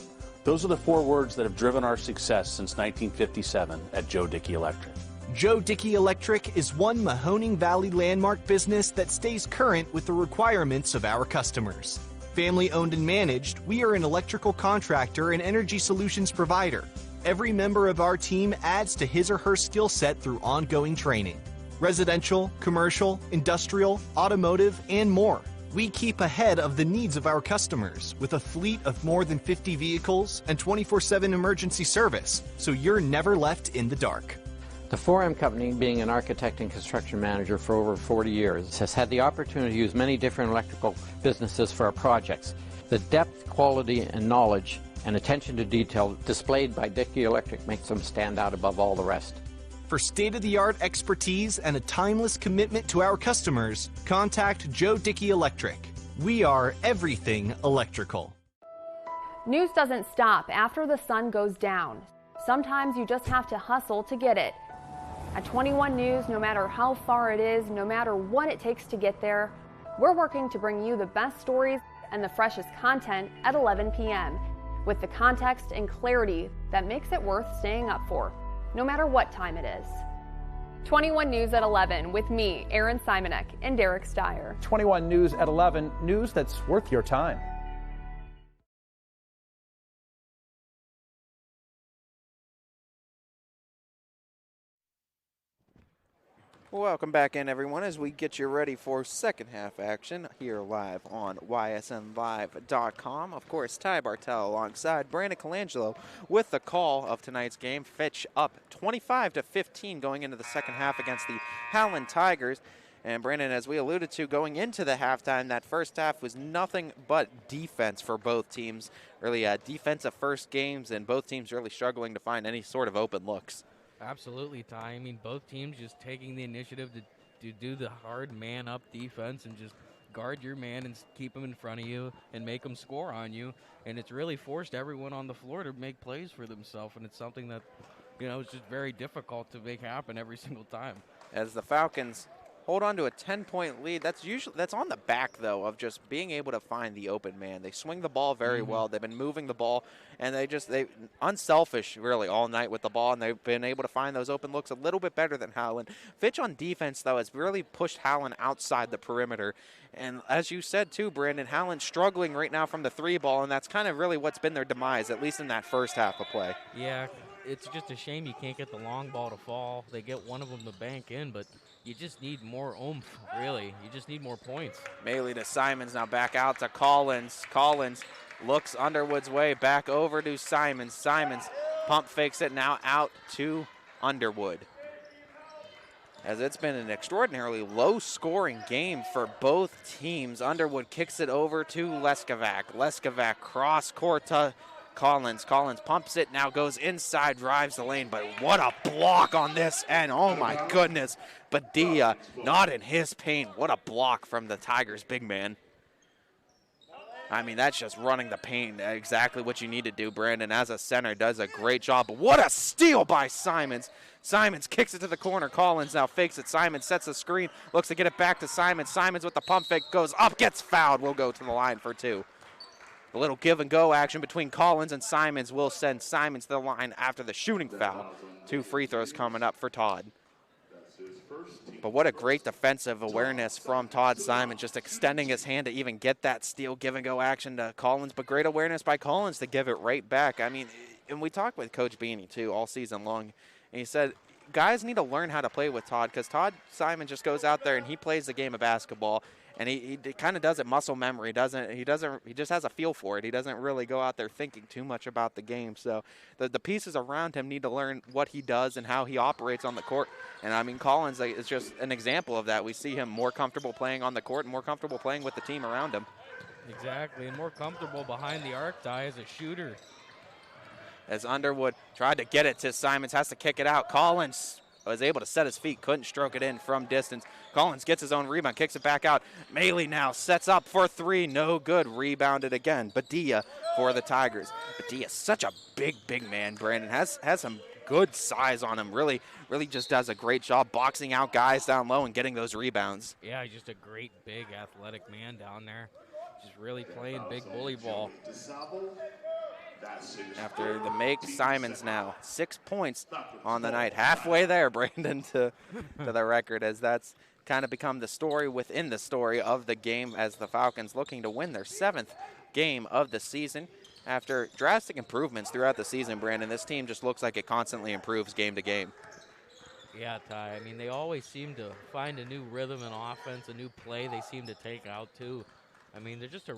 Those are the 4 words that have driven our success since 1957 at Joe Dickey Electric. Joe Dickey Electric is one Mahoning Valley landmark business that stays current with the requirements of our customers. Family owned and managed, we are an electrical contractor and energy solutions provider. Every member of our team adds to his or her skill set through ongoing training. Residential, commercial, industrial, automotive, and more. We keep ahead of the needs of our customers with a fleet of more than 50 vehicles and 24/7 emergency service, so you're never left in the dark. The 4M Company, being an architect and construction manager for over 40 years, has had the opportunity to use many different electrical businesses for our projects. The depth, quality, and knowledge and attention to detail displayed by Dickey Electric makes them stand out above all the rest. For state-of-the-art expertise and a timeless commitment to our customers, contact Joe Dickey Electric. We are everything electrical. News doesn't stop after the sun goes down. Sometimes you just have to hustle to get it. At 21 News, no matter how far it is, no matter what it takes to get there, we're working to bring you the best stories and the freshest content at 11 p.m. with the context and clarity that makes it worth staying up for, no matter what time it is. 21 News at 11 with me, Aaron Simonek, and Derek Steyer. 21 News at 11, news that's worth your time. Welcome back in, everyone, as we get you ready for second half action here live on ysnlive.com. Of course, Ty Bartel alongside Brandon Colangelo with the call of tonight's game. Fitch up 25-15 going into the second half against the Howland Tigers. And Brandon, as we alluded to going into the halftime, that first half was nothing but defense for both teams. Really defensive first games, and both teams really struggling to find any sort of open looks. Absolutely, Ty. I mean, both teams just taking the initiative to do the hard man-up defense and just guard your man and keep them in front of you and make them score on you. And it's really forced everyone on the floor to make plays for themselves, and it's something that, you know, it's just very difficult to make happen every single time. As the Falcons hold on to a 10-point lead. That's on the back, though, of just being able to find the open man. They swing the ball very well. They've been moving the ball, and they unselfish really all night with the ball, and they've been able to find those open looks a little bit better than Howland. Fitch on defense, though, has really pushed Howland outside the perimeter. And as you said, too, Brandon, Howland struggling right now from the three ball, and that's kind of really what's been their demise, at least in that first half of play. Yeah, it's just a shame you can't get the long ball to fall. They get one of them to bank in, but you just need more oomph, really. You just need more points. Maley to Simons, now back out to Collins. Collins looks Underwood's way, back over to Simons. Simons pump fakes it, now out to Underwood. As it's been an extraordinarily low-scoring game for both teams. Underwood kicks it over to Leskovac. Leskovac cross-court to Collins. Collins pumps it, now goes inside, drives the lane, but what a block on this end. Oh, my goodness. Badia not in his paint. What a block from the Tigers' big man. I mean, that's just running the paint, exactly what you need to do. Brandon, as a center, does a great job. But what a steal by Simons. Simons kicks it to the corner. Collins now fakes it. Simons sets the screen, looks to get it back to Simons. Simons with the pump fake, goes up, gets fouled. Will go to the line for two. A little give-and-go action between Collins and Simons will send Simons to the line after the shooting foul. 2 free throws coming up for Todd. But what a great defensive awareness from Todd Simons, just extending his hand to even get that steal give-and-go action to Collins. But great awareness by Collins to give it right back. I mean, and we talked with Coach Beanie, too, all season long. And he said, guys need to learn how to play with Todd, because Todd Simon just goes out there and he plays the game of basketball, and he kind of does it muscle memory. He just has a feel for it. He doesn't really go out there thinking too much about the game. So the pieces around him need to learn what he does and how he operates on the court. And I mean, Collins is just an example of that. We see him more comfortable playing on the court and more comfortable playing with the team around him. Exactly, and more comfortable behind the arc tie as a shooter. As Underwood tried to get it to Simons, has to kick it out. Collins was able to set his feet, couldn't stroke it in from distance. Collins gets his own rebound, kicks it back out. Maley now sets up for three, no good. Rebounded again. Badia for the Tigers. Badia, such a big man, Brandon. Has some good size on him. Really just does a great job boxing out guys down low and getting those rebounds. Yeah, he's just a great, big, athletic man down there. Just really playing big bully ball. After the make, Simons now 6 points on the night. Halfway there, Brandon, to the record, as that's kind of become the story within the story of the game, as the Falcons looking to win their 7th game of the season. After drastic improvements throughout the season, Brandon, this team just looks like it constantly improves game to game. Yeah, Ty. I mean, they always seem to find a new rhythm in offense, a new play they seem to take out, too. I mean, they're just a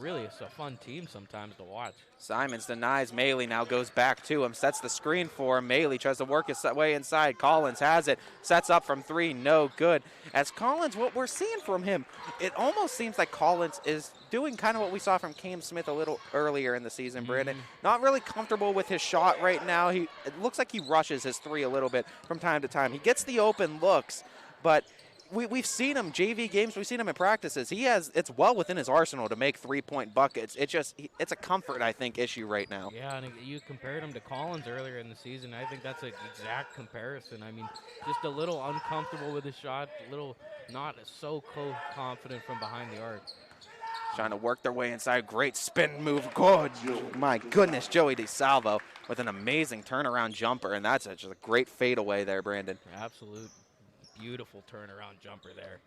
fun team sometimes to watch. Simons denies Maley, now goes back to him, sets the screen for him. Maley tries to work his way inside. Collins has it, sets up from three, no good. As Collins, what we're seeing from him, it almost seems like Collins is doing kind of what we saw from Cam Smith a little earlier in the season, Brandon. Not really comfortable with his shot right now. It looks like he rushes his three a little bit from time to time. He gets the open looks, but we've seen him JV games. We've seen him in practices. It's well within his arsenal to make 3-point buckets. It's a comfort, I think, issue right now. Yeah, and you compared him to Collins earlier in the season. I think that's an exact comparison. I mean, just a little uncomfortable with his shot, a little not so confident from behind the arc. Trying to work their way inside. Great spin move. Good. My goodness, Joey DeSalvo with an amazing turnaround jumper, and that's just a great fadeaway there, Brandon. Absolute. Beautiful turnaround jumper there.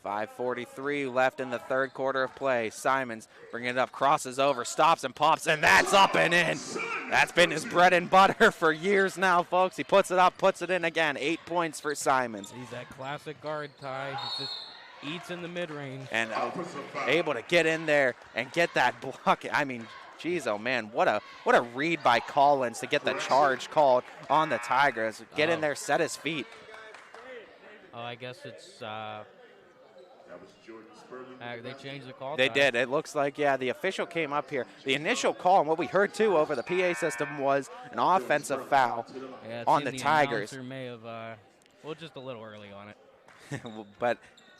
5:43 left in the third quarter of play. Simons bringing it up, crosses over, stops and pops, and that's up and in. That's been his bread and butter for years now, folks. He puts it up, puts it in again. 8 points for Simons. He's that classic guard, Ty. He just eats in the mid-range. And able to get in there and get that block. I mean, geez, oh man, what a read by Collins to get the charge called on the Tigers. Get in there, set his feet. Oh, I guess it's they changed the call. They did. It looks like, yeah, the official came up here. The initial call, and what we heard too over the PA system, was an offensive foul on the Tigers. May have, just a little early on it. But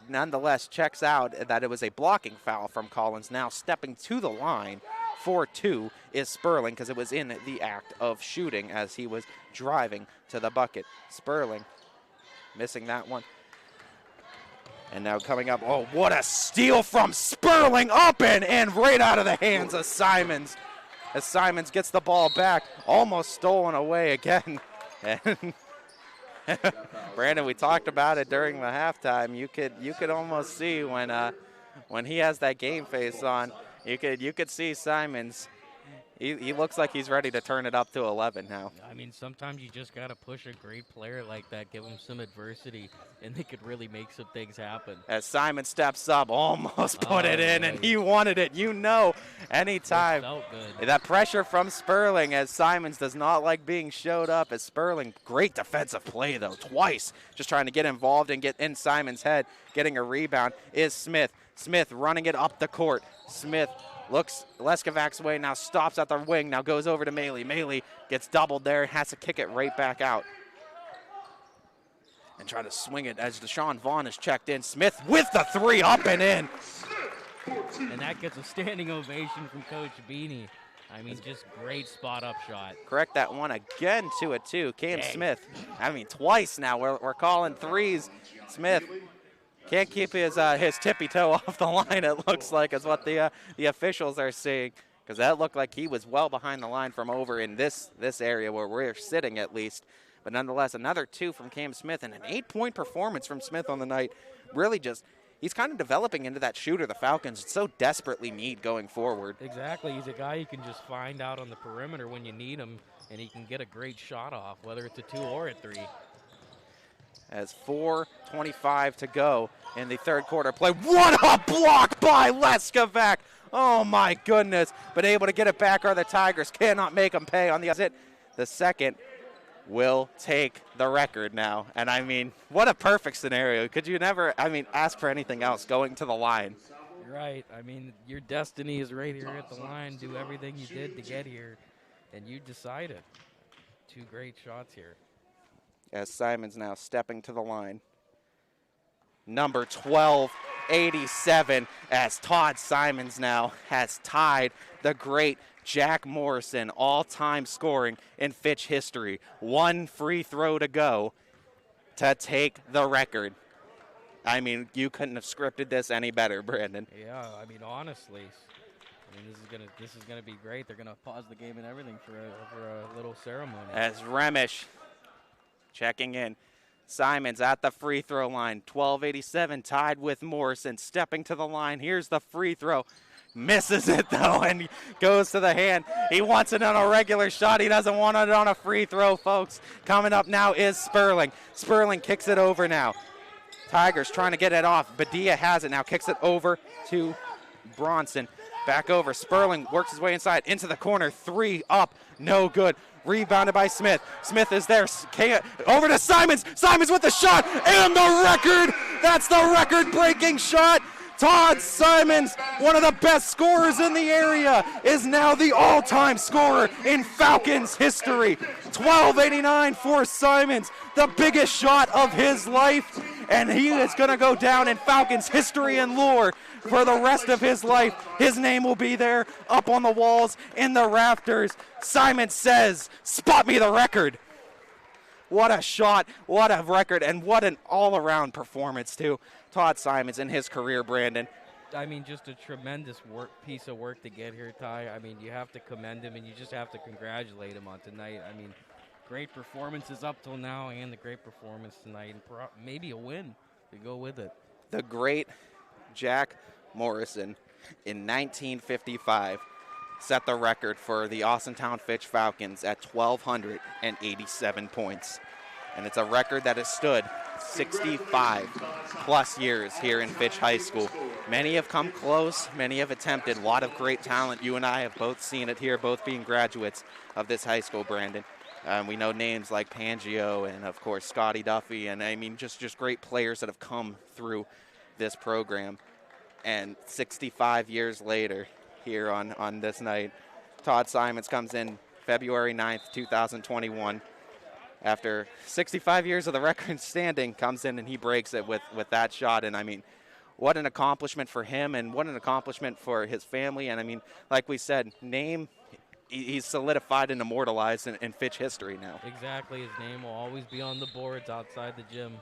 nonetheless, checks out that it was a blocking foul from Collins. Now stepping to the line for two is Sperling, because it was in the act of shooting as he was driving to the bucket. Sperling missing that one. And now coming up, oh, what a steal from Sperling, up and in, right out of the hands of Simons. As Simons gets the ball back, almost stolen away again. And Brandon, we talked about it during the halftime. You could almost see when he has that game face on, you could see Simons. He looks like he's ready to turn it up to 11 now. I mean, sometimes you just got to push a great player like that, give him some adversity, and they could really make some things happen. As Simon steps up, almost put it in, and he wanted it. Anytime. It felt good. That pressure from Sperling, as Simons does not like being showed up. As Sperling, great defensive play, though, twice. Just trying to get involved and get in Simons' head. Getting a rebound is Smith. Smith running it up the court. Smith looks Leskavac's way, now stops at the wing, now goes over to Maley. Maley gets doubled there, has to kick it right back out. And try to swing it as Deshaun Vaughn is checked in. Smith with the three, up and in. And that gets a standing ovation from Coach Beanie. I mean, just great spot-up shot. Correct that one again to a two. Cam Smith, I mean, twice now. We're calling threes. Smith can't keep his tippy toe off the line, it looks like, is what the officials are saying, because that looked like he was well behind the line from over in this area where we're sitting at least. But nonetheless, another two from Cam Smith, and an 8-point performance from Smith on the night. Really just, he's kind of developing into that shooter the Falcons so desperately need going forward. Exactly. He's a guy you can just find out on the perimeter when you need him, and he can get a great shot off, whether it's a 2 or a 3. as 4:25 to go in the third quarter play. What a block by Leskovac! Oh my goodness, but able to get it back are the Tigers. Cannot make them pay on the exit. The second will take the record now. And I mean, what a perfect scenario. Could you never, ask for anything else going to the line? Right. I mean, your destiny is right here at the line. Do everything you did to get here, and you decided. 2 great shots here. As Simons now stepping to the line. Number 12, 87, as Todd Simons now has tied the great Jack Morrison all-time scoring in Fitch history. 1 free throw to go to take the record. I mean, you couldn't have scripted this any better, Brandon. Yeah, I mean, honestly, this is gonna be great. They're gonna pause the game and everything for a little ceremony. As Remish checking in. Simons at the free throw line. 12:87 tied with Morrison. Stepping to the line. Here's the free throw. Misses it though and goes to the hand. He wants it on a regular shot. He doesn't want it on a free throw, folks. Coming up now is Sperling. Sperling kicks it over now. Tigers trying to get it off. Badia has it now. Kicks it over to Bronson. Back over. Sperling works his way inside into the corner. 3 up. No good. Rebounded by Smith. Smith is there. Over to Simons. Simons with the shot and the record. That's the record-breaking shot. Todd Simons, one of the best scorers in the area, is now the all-time scorer in Falcons history. 12:89 for Simons, the biggest shot of his life, and he is going to go down in Falcons history and lore for the rest of his life. His name will be there up on the walls in the rafters. Simons says, "Spot me the record." What a shot, what a record, and what an all-around performance, too. Todd Simons in his career, Brandon. I mean, just a tremendous piece of work to get here, Ty. I mean, you have to commend him, and you just have to congratulate him on tonight. I mean, great performances up till now, and the great performance tonight, and maybe a win to go with it. The great Jack Morrison in 1955 set the record for the Austintown Fitch Falcons at 1,287 points. And it's a record that has stood 65 plus years here in Fitch High School. Many have come close, many have attempted. A lot of great talent. You and I have both seen it here, both being graduates of this high school, Brandon. We know names like Pangio and, of course, Scotty Duffy, and I mean, just great players that have come through this program. And 65 years later, here on this night, Todd Simons comes in February 9th, 2021. After 65 years of the record standing, comes in and he breaks it with that shot. And I mean, what an accomplishment for him and what an accomplishment for his family. And I mean, like we said, he's solidified and immortalized in Fitch history now. Exactly. His name will always be on the boards outside the gym.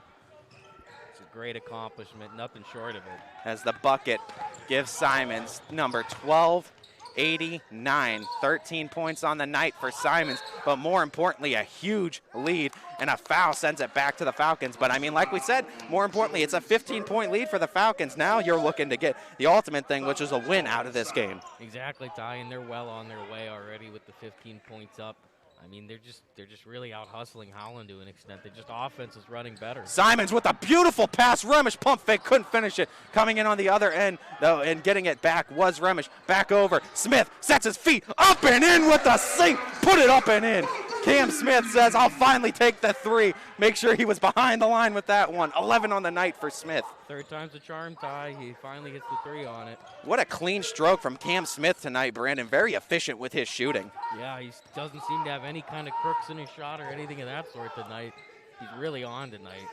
It's a great accomplishment, nothing short of it. As the bucket gives Simons number 1289, 13 points on the night for Simons, but more importantly, a huge lead, and a foul sends it back to the Falcons. But I mean, like we said, more importantly, it's a 15-point lead for the Falcons. Now you're looking to get the ultimate thing, which is a win out of this game. Exactly, Ty, and they're well on their way already with the 15 points up. I mean, they're just really out hustling Howland to an extent. Offense is running better. Simons with a beautiful pass. Remish pump fake, couldn't finish it. Coming in on the other end, though, and getting it back was Remish. Back over. Smith sets his feet up and in with the sink. Put it up and in. Cam Smith says, "I'll finally take the 3. Make sure he was behind the line with that one. 11 on the night for Smith. Third time's a charm, Ty. He finally hits the 3 on it. What a clean stroke from Cam Smith tonight, Brandon. Very efficient with his shooting. Yeah, he doesn't seem to have any kind of crooks in his shot or anything of that sort tonight. He's really on tonight.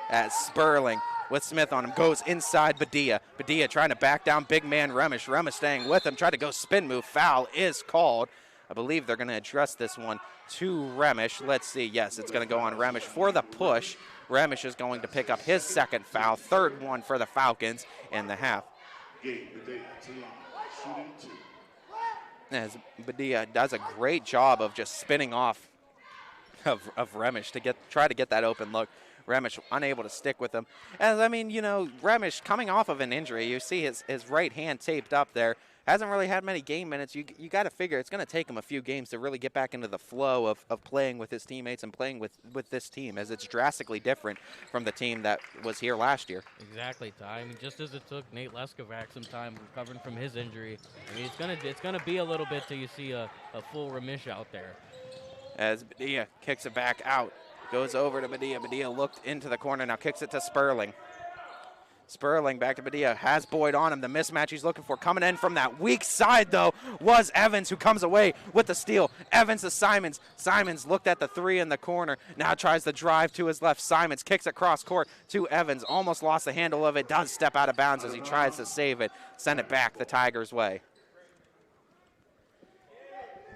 As Sperling with Smith on him goes inside Badia. Badia trying to back down big man Remish. Remish staying with him, tried to go spin move. Foul is called. I believe they're going to address this one to Remish. Let's see. Yes, it's going to go on Remish for the push. Remish is going to pick up his second foul, third one for the Falcons in the half. As Badia does a great job of just spinning off of Remish to try to get that open look. Remish unable to stick with him. As I mean, you know, Remish coming off of an injury, you see his right hand taped up there. hasn't really had many game minutes. You got to figure it's going to take him a few games to really get back into the flow of playing with his teammates and playing with this team, as it's drastically different from the team that was here last year. Exactly, Ty. I mean, just as it took Nate Leskovac some time recovering from his injury, I mean, it's gonna be a little bit till you see a full Remish out there. As Badia kicks it back out, goes over to Badia. Badia looked into the corner, now kicks it to Sperling. Sperling back to Badia, has Boyd on him. The mismatch he's looking for coming in from that weak side, though, was Evans, who comes away with the steal. Evans to Simons. Simons looked at the three in the corner, now tries to drive to his left. Simons kicks it cross court to Evans, almost lost the handle of it, does step out of bounds as he tries to save it, send it back the Tigers' way.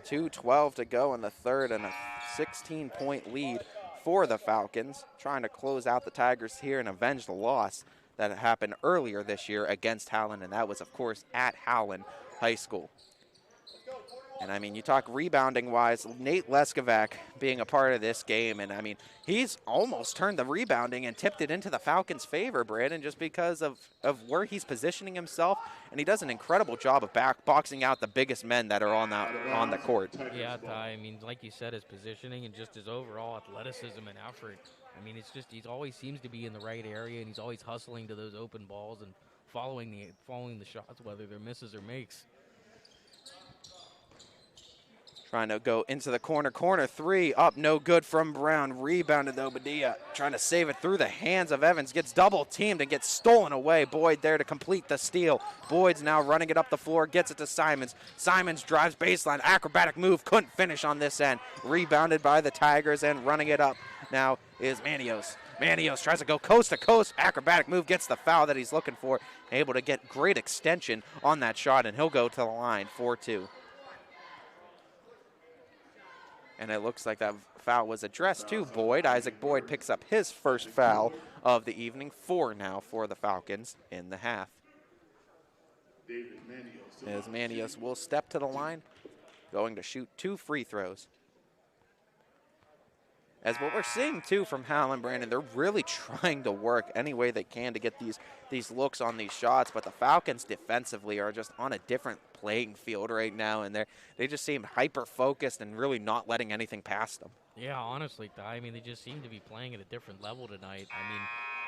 2:12 to go in the third, and a 16-point lead for the Falcons, trying to close out the Tigers here and avenge the loss that happened earlier this year against Howland, and that was, of course, at Howland High School. And, I mean, you talk rebounding-wise, Nate Leskovac being a part of this game, and, I mean, he's almost turned the rebounding and tipped it into the Falcons' favor, Brandon, just because of where he's positioning himself, and he does an incredible job of boxing out the biggest men that are on the court. Yeah, Ty, I mean, like you said, his positioning and just his overall athleticism and effort. I mean, it's just he always seems to be in the right area, and he's always hustling to those open balls and following the shots, whether they're misses or makes. Trying to go into the corner. Corner three, up, no good from Brown. Rebounded, though, Badia trying to save it through the hands of Evans. Gets double teamed and gets stolen away. Boyd there to complete the steal. Boyd's now running it up the floor, gets it to Simons. Simons drives baseline, acrobatic move, couldn't finish on this end. Rebounded by the Tigers, and running it up now is Manios. Manios tries to go coast to coast. Acrobatic move, gets the foul that he's looking for. Able to get great extension on that shot, and he'll go to the line, 4-2. And it looks like that foul was addressed to Boyd. Isaac Boyd picks up his first foul of the evening, 4 now for the Falcons in the half. As Manios will step to the line, going to shoot 2 free throws. As what we're seeing, too, from Howland, Brandon, they're really trying to work any way they can to get these looks on these shots, but the Falcons defensively are just on a different playing field right now, and they just seem hyper-focused and really not letting anything past them. Yeah, honestly, Ty, I mean, they just seem to be playing at a different level tonight. I mean,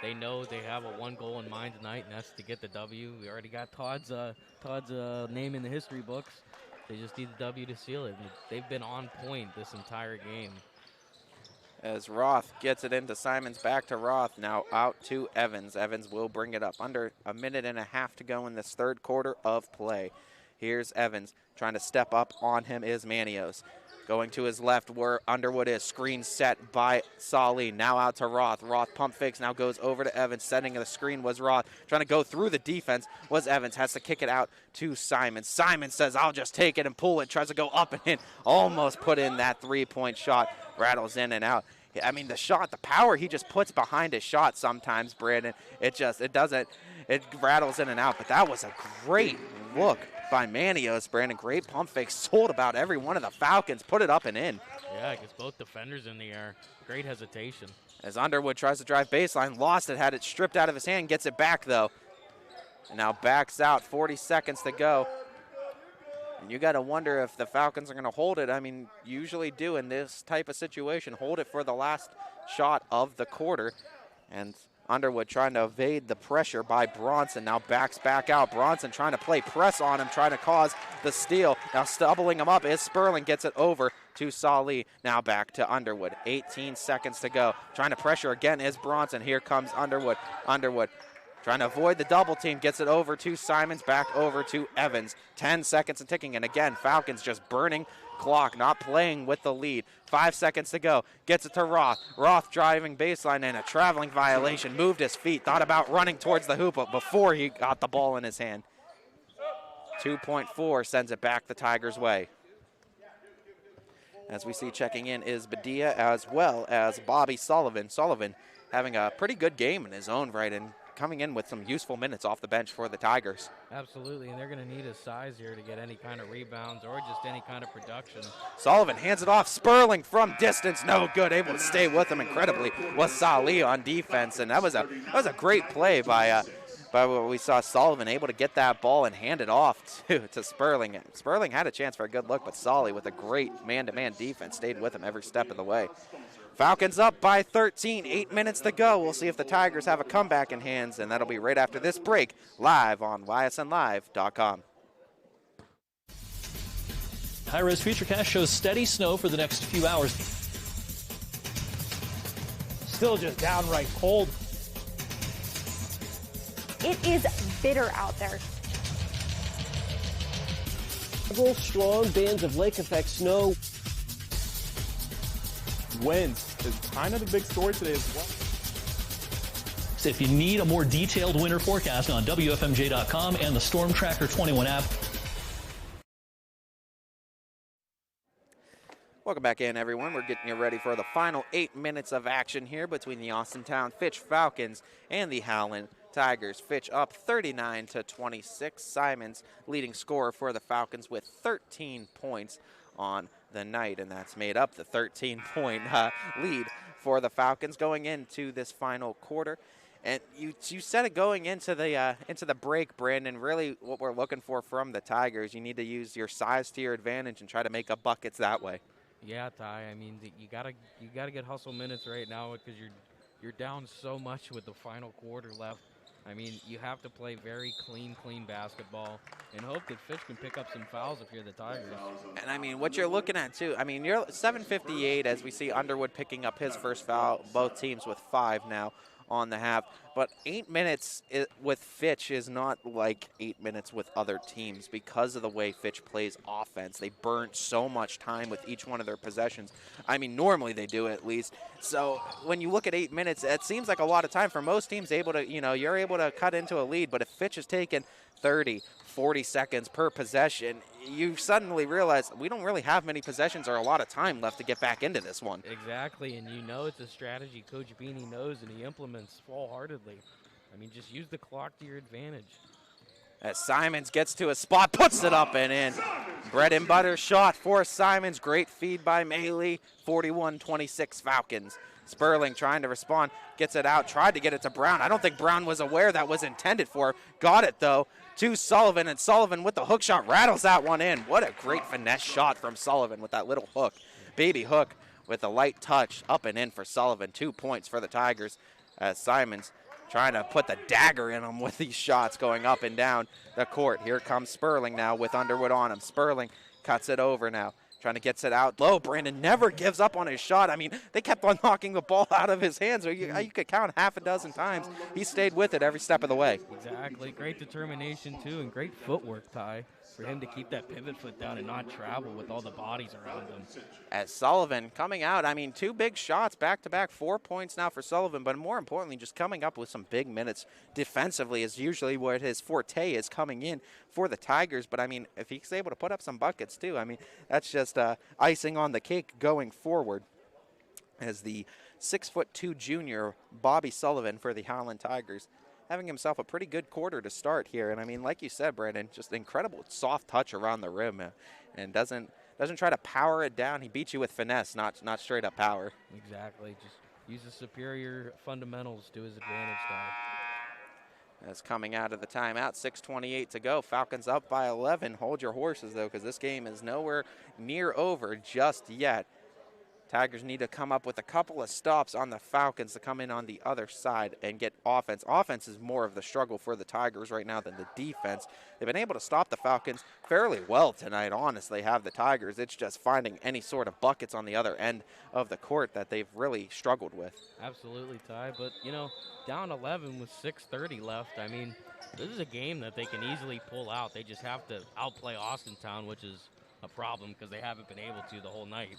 they know they have one goal in mind tonight, and that's to get the W. We already got Todd's name in the history books. They just need the W to seal it. They've been on point this entire game. As Roth gets it into Simons, back to Roth, now out to Evans. Evans will bring it up. Under a minute and a half to go in this third quarter of play. Here's Evans. Trying to step up on him is Manios. Going to his left where Underwood is. Screen set by Sali. Now out to Roth. Roth pump fakes, now goes over to Evans. Setting the screen was Roth. Trying to go through the defense was Evans. Has to kick it out to Simons. Simons says, I'll just take it and pull it. Tries to go up and in. Almost put in that three-point shot. Rattles in and out. I mean, the shot, the power he just puts behind his shot sometimes, Brandon, it rattles in and out. But that was a great look by Manios, Brandon. Great pump fake. Sold about every one of the Falcons. Put it up and in. Yeah, gets both defenders in the air. Great hesitation. As Underwood tries to drive baseline, lost it, had it stripped out of his hand, gets it back, though. And now backs out, 40 seconds to go. And you got to wonder if the Falcons are going to hold it. I mean, usually do in this type of situation. Hold it for the last shot of the quarter. And Underwood trying to evade the pressure by Bronson. Now backs back out. Bronson trying to play press on him, trying to cause the steal. Now stumbling him up is Sperling. Gets it over to Sali. Now back to Underwood. 18 seconds to go. Trying to pressure again is Bronson. Here comes Underwood. Underwood trying to avoid the double team, gets it over to Simons, back over to Evans. 10 seconds and ticking, and again, Falcons just burning clock, not playing with the lead. 5 seconds to go, gets it to Roth. Roth driving baseline and a traveling violation, moved his feet, thought about running towards the hoop before he got the ball in his hand. 2.4 sends it back the Tigers' way. As we see checking in is Badia as well as Bobby Sullivan. Sullivan having a pretty good game in his own right and coming in with some useful minutes off the bench for the Tigers. Absolutely, and they're going to need his size here to get any kind of rebounds or just any kind of production. Sullivan hands it off. Sperling from distance, no good. Able to stay with him incredibly was Salih on defense, and that was a great play by But we saw Sullivan able to get that ball and hand it off to Sperling. Sperling had a chance for a good look, but Solly with a great man-to-man defense stayed with him every step of the way. Falcons up by 13, 8 minutes to go. We'll see if the Tigers have a comeback in hands, and that'll be right after this break, live on ysnlive.com. High-res Futurecast shows steady snow for the next few hours. Still just downright cold. It is bitter out there. Several strong bands of lake effect snow. Winds is kind of the big story today as well. So if you need a more detailed winter forecast on WFMJ.com and the Storm Tracker 21 app. Welcome back in, everyone. We're getting you ready for the final 8 minutes of action here between the Austintown Fitch Falcons and the Howland Tigers. Fitch up 39-26. Simons leading scorer for the Falcons with 13 points on the night, and that's made up the 13-point lead for the Falcons going into this final quarter. And you said it going into the break, Brandon. Really, what we're looking for from the Tigers, you need to use your size to your advantage and try to make up buckets that way. Yeah, Ty. I mean, you gotta get hustle minutes right now because you're down so much with the final quarter left. I mean, you have to play very clean basketball and hope that Fitch can pick up some fouls if you're the Tigers. And, I mean, what you're looking at, too, I mean, you're 7:58 as we see Underwood picking up his first foul, both teams with 5 now on the half. But 8 minutes with Fitch is not like 8 minutes with other teams because of the way Fitch plays offense. They burn so much time with each one of their possessions. I mean, normally they do at least. So when you look at 8 minutes, it seems like a lot of time for most teams able to, you're able to cut into a lead. But if Fitch is taking 30, 40 seconds per possession, you suddenly realize we don't really have many possessions or a lot of time left to get back into this one. Exactly, and it's a strategy Coach Beanie knows and he implements full-heartedly. I mean, just use the clock to your advantage. As Simons gets to a spot, puts it up and in. Bread and butter shot for Simons. Great feed by Maley. 41-26 Falcons. Sperling trying to respond, gets it out, tried to get it to Brown. I don't think Brown was aware that was intended for. Got it, though, to Sullivan, and Sullivan with the hook shot rattles that one in. What a great finesse shot from Sullivan with that little hook. Baby hook with a light touch, up and in for Sullivan. 2 points for the Tigers as Simons trying to put the dagger in them with these shots going up and down the court. Here comes Sperling now with Underwood on him. Sperling cuts it over now. Trying to get it out low. Brandon never gives up on his shot. I mean, they kept on knocking the ball out of his hands. You could count half a dozen times. He stayed with it every step of the way. Exactly. Great determination, too, and great footwork, Ty, for him to keep that pivot foot down and not travel with all the bodies around him. As Sullivan coming out, I mean, 2 big shots back-to-back, 4 points now for Sullivan, but more importantly, just coming up with some big minutes defensively is usually what his forte is coming in for the Tigers. But, I mean, if he's able to put up some buckets, too, I mean, that's just icing on the cake going forward. As the 6'2" junior Bobby Sullivan for the Howland Tigers having himself a pretty good quarter to start here. And, I mean, like you said, Brandon, just incredible soft touch around the rim and doesn't try to power it down. He beats you with finesse, not straight up power. Exactly. Just uses superior fundamentals to his advantage, Ty. As coming out of the timeout, 6:28 to go. Falcons up by 11. Hold your horses, though, because this game is nowhere near over just yet. Tigers need to come up with a couple of stops on the Falcons to come in on the other side and get offense. Offense is more of the struggle for the Tigers right now than the defense. They've been able to stop the Falcons fairly well tonight, honestly, have the Tigers. It's just finding any sort of buckets on the other end of the court that they've really struggled with. Absolutely, Ty. But, down 11 with 6:30 left, I mean, this is a game that they can easily pull out. They just have to outplay Austintown, which is a problem because they haven't been able to the whole night.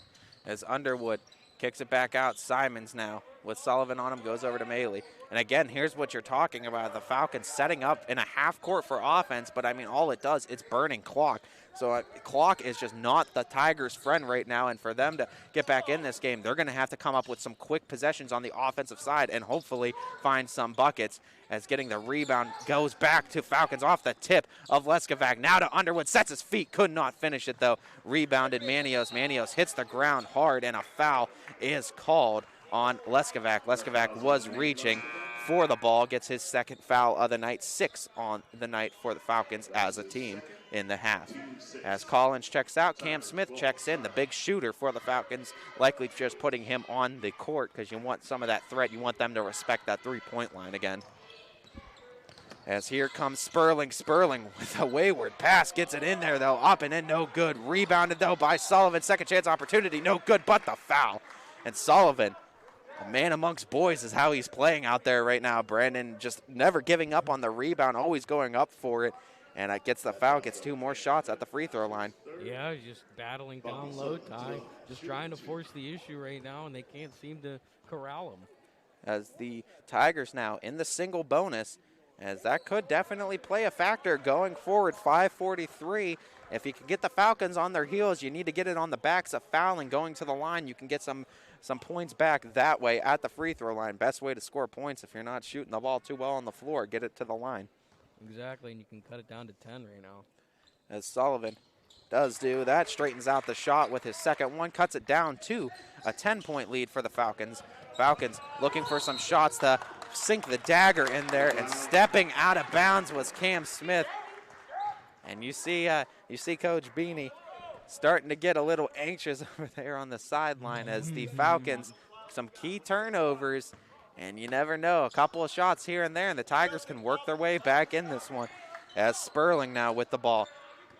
As Underwood kicks it back out, Simons now with Sullivan on him, goes over to Maley. And again, here's what you're talking about. The Falcons setting up in a half court for offense, but I mean, all it does, it's burning clock. So clock is just not the Tigers' friend right now, and for them to get back in this game, they're going to have to come up with some quick possessions on the offensive side and hopefully find some buckets. As getting the rebound goes back to Falcons off the tip of Leskovac. Now to Underwood, sets his feet, could not finish it though. Rebounded Manios. Manios hits the ground hard, and a foul is called on Leskovac. Leskovac was reaching for the ball, gets his second foul of the night, 6 on the night for the Falcons as a team in the half. As Collins checks out, Cam Smith checks in, the big shooter for the Falcons, likely just putting him on the court because you want some of that threat. You want them to respect that three-point line again. As here comes Sperling. Sperling with a wayward pass. Gets it in there, though. Up and in, no good. Rebounded, though, by Sullivan. Second chance opportunity, no good, but the foul. And Sullivan, a man amongst boys, is how he's playing out there right now. Brandon just never giving up on the rebound, always going up for it. And gets the foul, gets 2 more shots at the free throw line. Yeah, he's just battling down low, Ty. Just trying to force the issue right now, and they can't seem to corral him. As the Tigers now in the single bonus, as that could definitely play a factor going forward. 5:43. If you can get the Falcons on their heels, you need to get it on the backs of fouling, going to the line. You can get some points back that way at the free throw line. Best way to score points if you're not shooting the ball too well on the floor. Get it to the line. Exactly, and you can cut it down to 10 right now. As Sullivan does do that, straightens out the shot with his second one, cuts it down to a 10-point lead for the Falcons. Falcons looking for some shots to sink the dagger in there, and stepping out of bounds was Cam Smith. And you see Coach Beanie starting to get a little anxious over there on the sideline as the Falcons, some key turnovers, and you never know, a couple of shots here and there, and the Tigers can work their way back in this one. As Sperling now with the ball.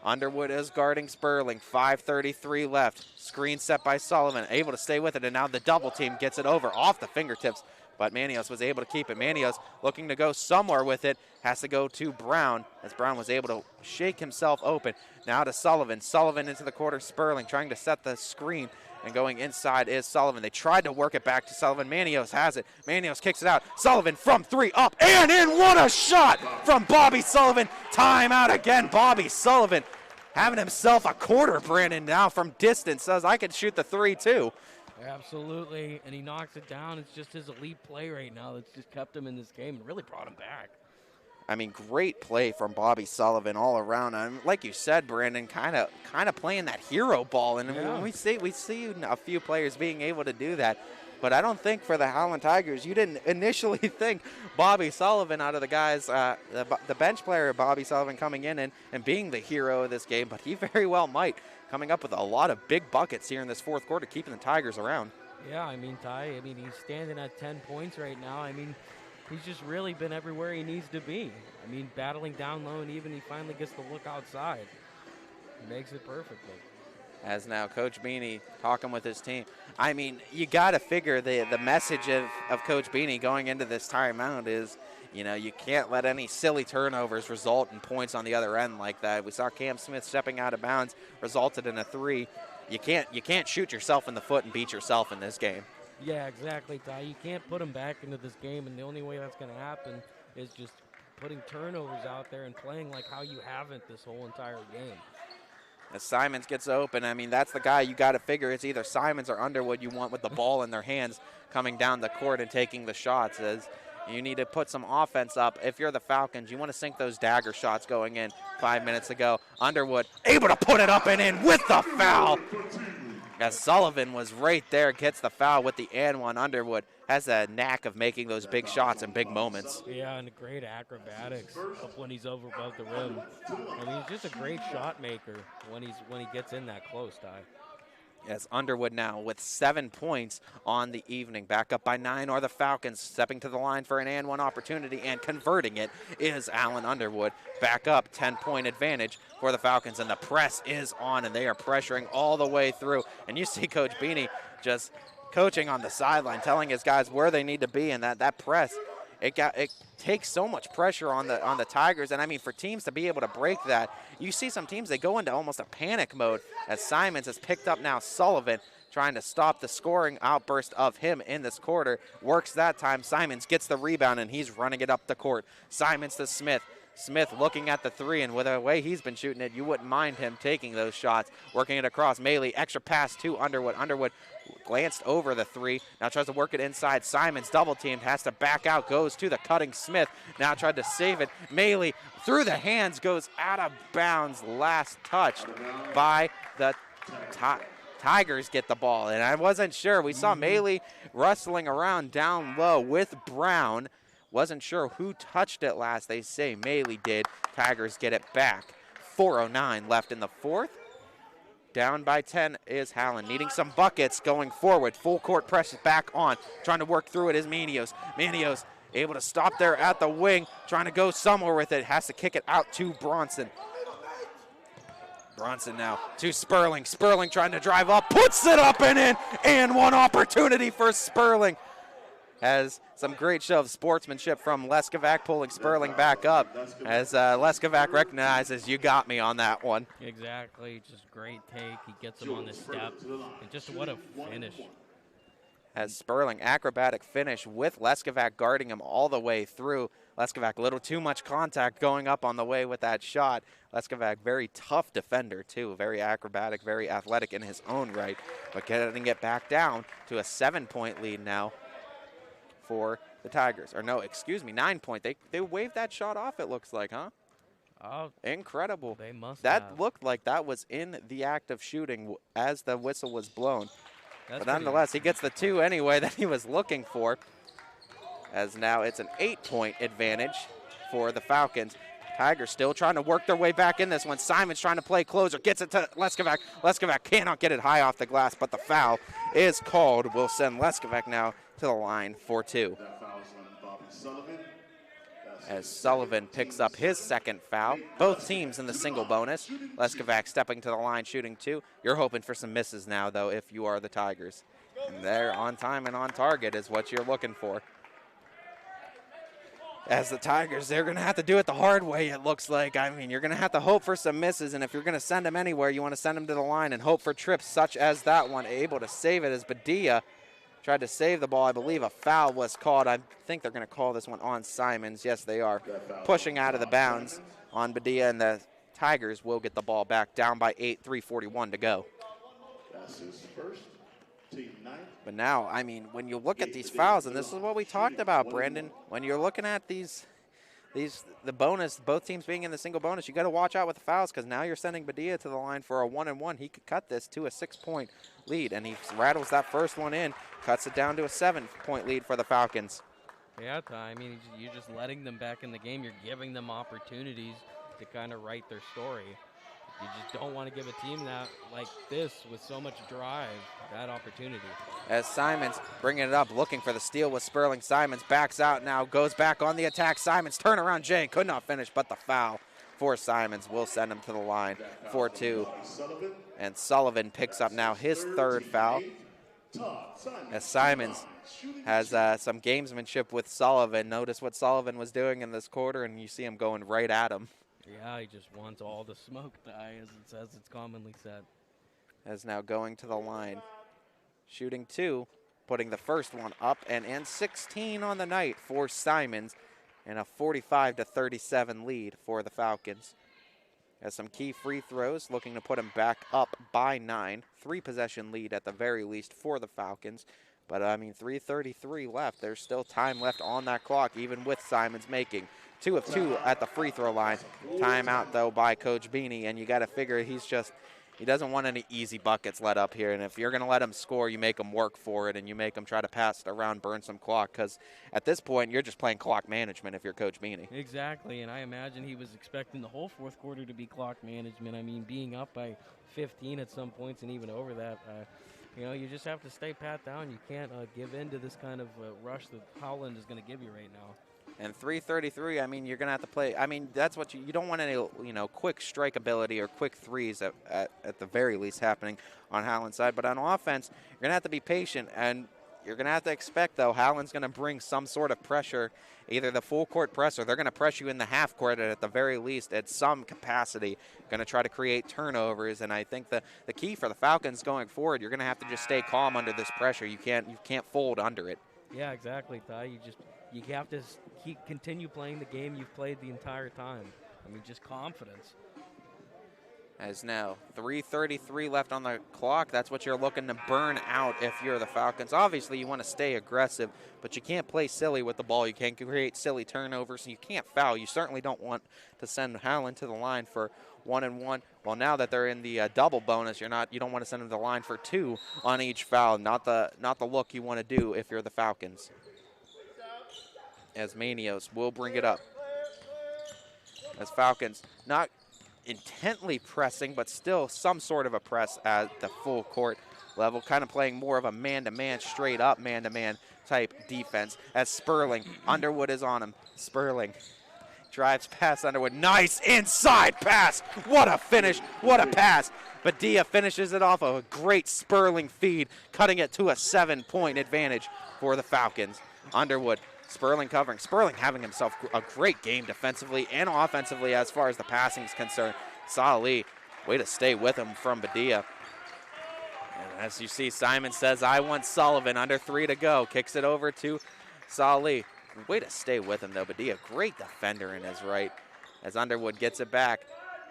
Underwood is guarding Sperling. 5:33 left. Screen set by Sullivan, able to stay with it, and now the double team gets it over off the fingertips. But Manios was able to keep it. Manios looking to go somewhere with it. Has to go to Brown, as Brown was able to shake himself open. Now to Sullivan. Sullivan into the quarter. Sperling trying to set the screen. And going inside is Sullivan. They tried to work it back to Sullivan. Manios has it. Manios kicks it out. Sullivan from 3, up and in. What a shot from Bobby Sullivan. Timeout again. Bobby Sullivan having himself a quarter, Brandon, now from distance. Says, I can shoot the 3 too. Absolutely, and he knocks it down. It's just his elite play right now that's just kept him in this game and really brought him back. I mean, great play from Bobby Sullivan all around. Like you said, Brandon, kind of playing that hero ball, and yeah. we see a few players being able to do that. But I don't think for the Howland Tigers, you didn't initially think Bobby Sullivan out of the guys, the bench player Bobby Sullivan coming in and being the hero of this game, but he very well might. Coming up with a lot of big buckets here in this fourth quarter, keeping the Tigers around. Yeah, I mean, Ty, he's standing at 10 points right now. I mean, he's just really been everywhere he needs to be. I mean, battling down low, and even he finally gets to look outside. He makes it perfectly. As now Coach Beanie talking with his team. I mean, you got to figure the message of Coach Beanie going into this timeout is, you can't let any silly turnovers result in points on the other end like that. We saw Cam Smith stepping out of bounds, resulted in a 3. You can't shoot yourself in the foot and beat yourself in this game. Yeah, exactly, Ty. You can't put him back into this game, and the only way that's going to happen is just putting turnovers out there and playing like how you haven't this whole entire game. As Simons gets open, I mean, that's the guy you got to figure. It's either Simons or Underwood you want with the ball in their hands coming down the court and taking the shots. As you need to put some offense up. If you're the Falcons, you want to sink those dagger shots going in 5 minutes ago. Underwood able to put it up and in with the foul. As Sullivan was right there, gets the foul with the and one. Underwood has a knack of making those big shots in big moments. Yeah, and great acrobatics when he's over above the rim. I mean, he's just a great shot maker when he gets in that close, Ty. As Underwood now with 7 points on the evening. Back up by 9 are the Falcons. Stepping to the line for an and one opportunity and converting it is Alan Underwood. Back up, 10-point advantage for the Falcons, and the press is on, and they are pressuring all the way through. And you see Coach Beanie just coaching on the sideline, telling his guys where they need to be, and that press, it takes so much pressure on the Tigers. And I mean, for teams to be able to break that, you see some teams, they go into almost a panic mode as Simons has picked up now Sullivan, trying to stop the scoring outburst of him in this quarter. Works that time. Simons gets the rebound, and he's running it up the court. Simons to Smith. Smith looking at the 3, and with the way he's been shooting it, you wouldn't mind him taking those shots. Working it across. Maley, extra pass to Underwood. Underwood glanced over the 3. Now tries to work it inside. Simons double teamed, has to back out, goes to the cutting Smith. Now tried to save it. Maley through the hands, goes out of bounds. Last touched by the Tigers get the ball. And I wasn't sure. We saw Maley rustling around down low with Brown. Wasn't sure who touched it last. They say Maley did. Tigers get it back. 4:09 left in the fourth. Down by 10 is Howland, needing some buckets going forward. Full court press is back on. Trying to work through it is Manios. Manios able to stop there at the wing, trying to go somewhere with it. Has to kick it out to Bronson. Bronson now to Sperling. Sperling trying to drive up, puts it up and in, and one opportunity for Sperling. Has some great show of sportsmanship from Leskovac, pulling Sperling back up as Leskovac recognizes, you got me on that one. Exactly, just great take. He gets him on the step, and just what a finish. As Sperling, acrobatic finish with Leskovac guarding him all the way through. Leskovac, a little too much contact going up on the way with that shot. Leskovac, very tough defender too, very acrobatic, very athletic in his own right, but getting it back down to a 7-point lead now for the Tigers. Or no, excuse me, 9-point. They waved that shot off, it looks like, huh? Oh, incredible. They must that have. Looked like that was in the act of shooting as the whistle was blown. That's but nonetheless, he gets the 2 anyway that he was looking for. As now it's an 8-point advantage for the Falcons. Tigers still trying to work their way back in this one. Simon's trying to play closer, gets it to Leskovac. Leskovac cannot get it high off the glass, but the foul is called. We'll send Leskovac now to the line for 2. As Sullivan picks up his second foul. Both teams in the single bonus. Leskovac stepping to the line, shooting 2. You're hoping for some misses now, though, if you are the Tigers. And they're on time and on target is what you're looking for. As the Tigers, they're going to have to do it the hard way, it looks like. I mean, you're going to have to hope for some misses, and if you're going to send them anywhere, you want to send them to the line and hope for trips such as that one. Able to save it as Badia tried to save the ball. I believe a foul was called. I think they're going to call this one on Simons. Yes, they are. Pushing out of the bounds on Badia, and the Tigers will get the ball back. Down by 8, 3:41 to go. That's his first. But now, I mean, when you look at these fouls, and this is what we talked about, Brandon, when you're looking at the bonus, both teams being in the single bonus, you got to watch out with the fouls because now you're sending Badia to the line for a 1-and-1. He could cut this to a 6-point lead, and he rattles that first one in, cuts it down to a 7-point lead for the Falcons. Yeah, Ty, I mean, you're just letting them back in the game. You're giving them opportunities to kind of write their story. You just don't want to give a team that like this with so much drive that opportunity. As Simons bringing it up, looking for the steal with Sperling. Simons backs out now, goes back on the attack. Simons turnaround Jay could not finish, but the foul for Simons will send him to the line for 2. And Sullivan picks up now his 3rd foul. As Simons has some gamesmanship with Sullivan. Notice what Sullivan was doing in this quarter, and you see him going right at him. Yeah, he just wants all the smoke, as it's commonly said. As now going to the line, shooting 2, putting the first one up and in. 16 on the night for Simons, and a 45-37 lead for the Falcons. Has some key free throws, looking to put him back up by 9. 3-possession lead at the very least for the Falcons. But, I mean, 3:33 left. There's still time left on that clock, even with Simons making 2 of 2 at the free throw line. Timeout, though, by Coach Beanie, and you got to figure he doesn't want any easy buckets let up here, and if you're going to let him score, you make him work for it, and you make him try to pass it around, burn some clock, because at this point, you're just playing clock management if you're Coach Beanie. Exactly, and I imagine he was expecting the whole fourth quarter to be clock management. I mean, being up by 15 at some points and even over that, you just have to stay pat down. You can't give in to this kind of rush that Howland is going to give you right now. And 3:33, I mean, you're going to have to play. I mean, that's what you don't want any, quick strike ability or quick threes at the very least happening on Howland's side. But on offense, you're going to have to be patient, and you're going to have to expect, though, Howland's going to bring some sort of pressure, either the full court press or they're going to press you in the half court at the very least at some capacity, going to try to create turnovers. And I think the key for the Falcons going forward, you're going to have to just stay calm under this pressure. You can't fold under it. Yeah, exactly, Ty. You have to continue playing the game you've played the entire time. I mean, just confidence. As now 3:33 left on the clock. That's what you're looking to burn out if you're the Falcons. Obviously, you want to stay aggressive, but you can't play silly with the ball. You can't create silly turnovers, and you can't foul. You certainly don't want to send Howland to the line for 1-and-1. Well, now that they're in the double bonus, you don't want to send them to the line for 2 on each foul. Not the look you want to do if you're the Falcons. as Manios will bring it up. As Falcons not intently pressing, but still some sort of a press at the full court level, kind of playing more of a man-to-man, straight up man-to-man type defense. As Sperling, Underwood is on him. Sperling drives past Underwood. Nice inside pass. What a finish. What a pass. Badia finishes it off of a great Sperling feed, cutting it to a 7-point advantage for the Falcons. Underwood, Sperling covering. Sperling having himself a great game defensively and offensively as far as the passing is concerned. Salih, way to stay with him from Badia. And as you see, Simon says, I want Sullivan, under 3 to go. Kicks it over to Salih. Way to stay with him, though. Badia, great defender in his right. As Underwood gets it back.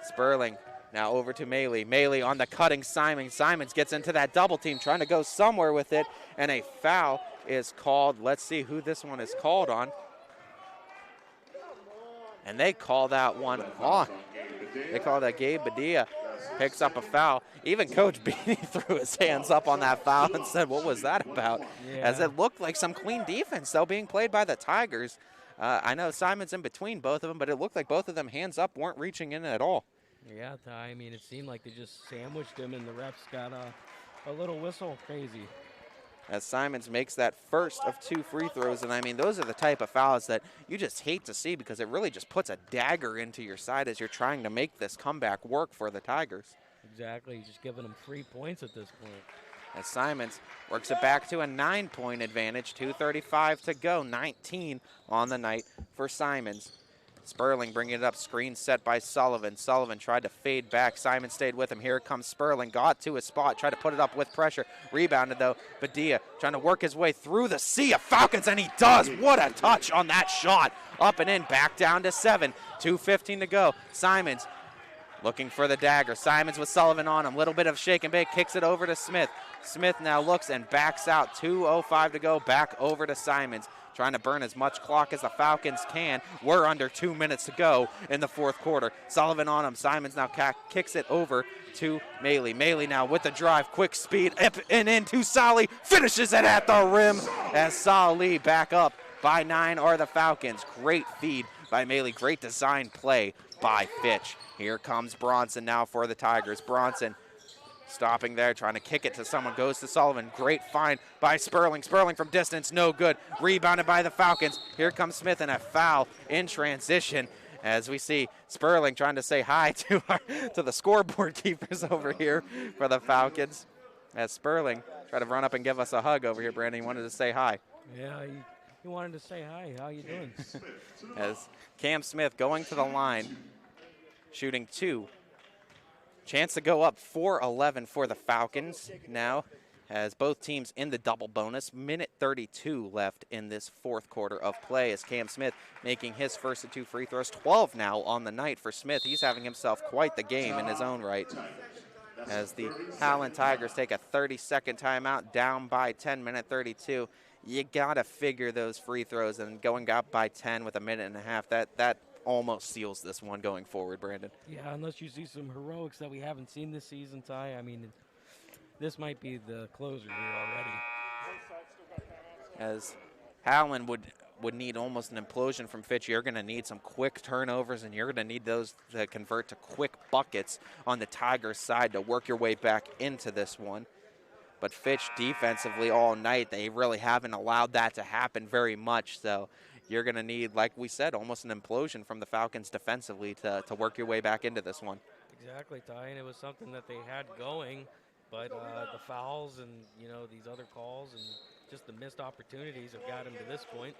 Sperling now over to Maley. Maley on the cutting Simon. Simons gets into that double team, trying to go somewhere with it. And a foul is called. Let's see who this one is called on. And they call that one on. They call that Gabe Badia. Picks up a foul. Even Coach Beanie threw his hands up on that foul and said, what was that about? Yeah. As it looked like some clean defense, though, being played by the Tigers. I know Simon's in between both of them, but it looked like both of them hands up weren't reaching in at all. Yeah, I mean, it seemed like they just sandwiched him, and the refs got a little whistle crazy. As Simons makes that first of 2 free throws, and I mean, those are the type of fouls that you just hate to see because it really just puts a dagger into your side as you're trying to make this comeback work for the Tigers. Exactly, just giving them 3 points at this point. As Simons works it back to a 9-point advantage, 2:35 to go, 19 on the night for Simons. Sperling bringing it up, screen set by Sullivan. Sullivan tried to fade back. Simon stayed with him. Here comes Sperling, got to his spot, tried to put it up with pressure. Rebounded, though. Badia trying to work his way through the sea of Falcons, and he does. What a touch on that shot. Up and in, back down to 7. 2:15 to go. Simons looking for the dagger. Simons with Sullivan on him. Little bit of shake and bake, kicks it over to Smith. Smith now looks and backs out. 2:05 to go, back over to Simons. Trying to burn as much clock as the Falcons can. We're under 2 minutes to go in the fourth quarter. Sullivan on him. Simons now kicks it over to Maley. Maley now with the drive, quick speed, up and into Salih. Finishes it at the rim as Salih back up by 9 are the Falcons. Great feed by Maley. Great design play by Fitch. Here comes Bronson now for the Tigers. Bronson stopping there, trying to kick it to someone, goes to Sullivan. Great find by Sperling. Sperling from distance, no good. Rebounded by the Falcons. Here comes Smith and a foul in transition as we see Sperling trying to say hi to the scoreboard keepers over here for the Falcons. As Sperling tried to run up and give us a hug over here, Brandon. He wanted to say hi. Yeah, he wanted to say hi. How you doing? As Cam Smith going to the line, shooting 2. Chance to go up 4-11 for the Falcons now, as both teams in the double bonus. Minute 32 left in this fourth quarter of play as Cam Smith making his first of 2 free throws. 12 now on the night for Smith. He's having himself quite the game in his own right. As the Howland Tigers take a 30-second timeout, down by 10, minute 32. You got to figure those free throws, and going up by 10 with a minute and a half, that almost seals this one going forward, Brandon. Yeah, unless you see some heroics that we haven't seen this season, Ty. I mean, this might be the closer here already. As Howland would need almost an implosion from Fitch. You're going to need some quick turnovers, and you're going to need those to convert to quick buckets on the Tigers side to work your way back into this one. But Fitch defensively all night, they really haven't allowed that to happen very much, so you're going to need, like we said, almost an implosion from the Falcons defensively to work your way back into this one. Exactly, Ty, and it was something that they had going, but the fouls and, these other calls and just the missed opportunities have got him to this point.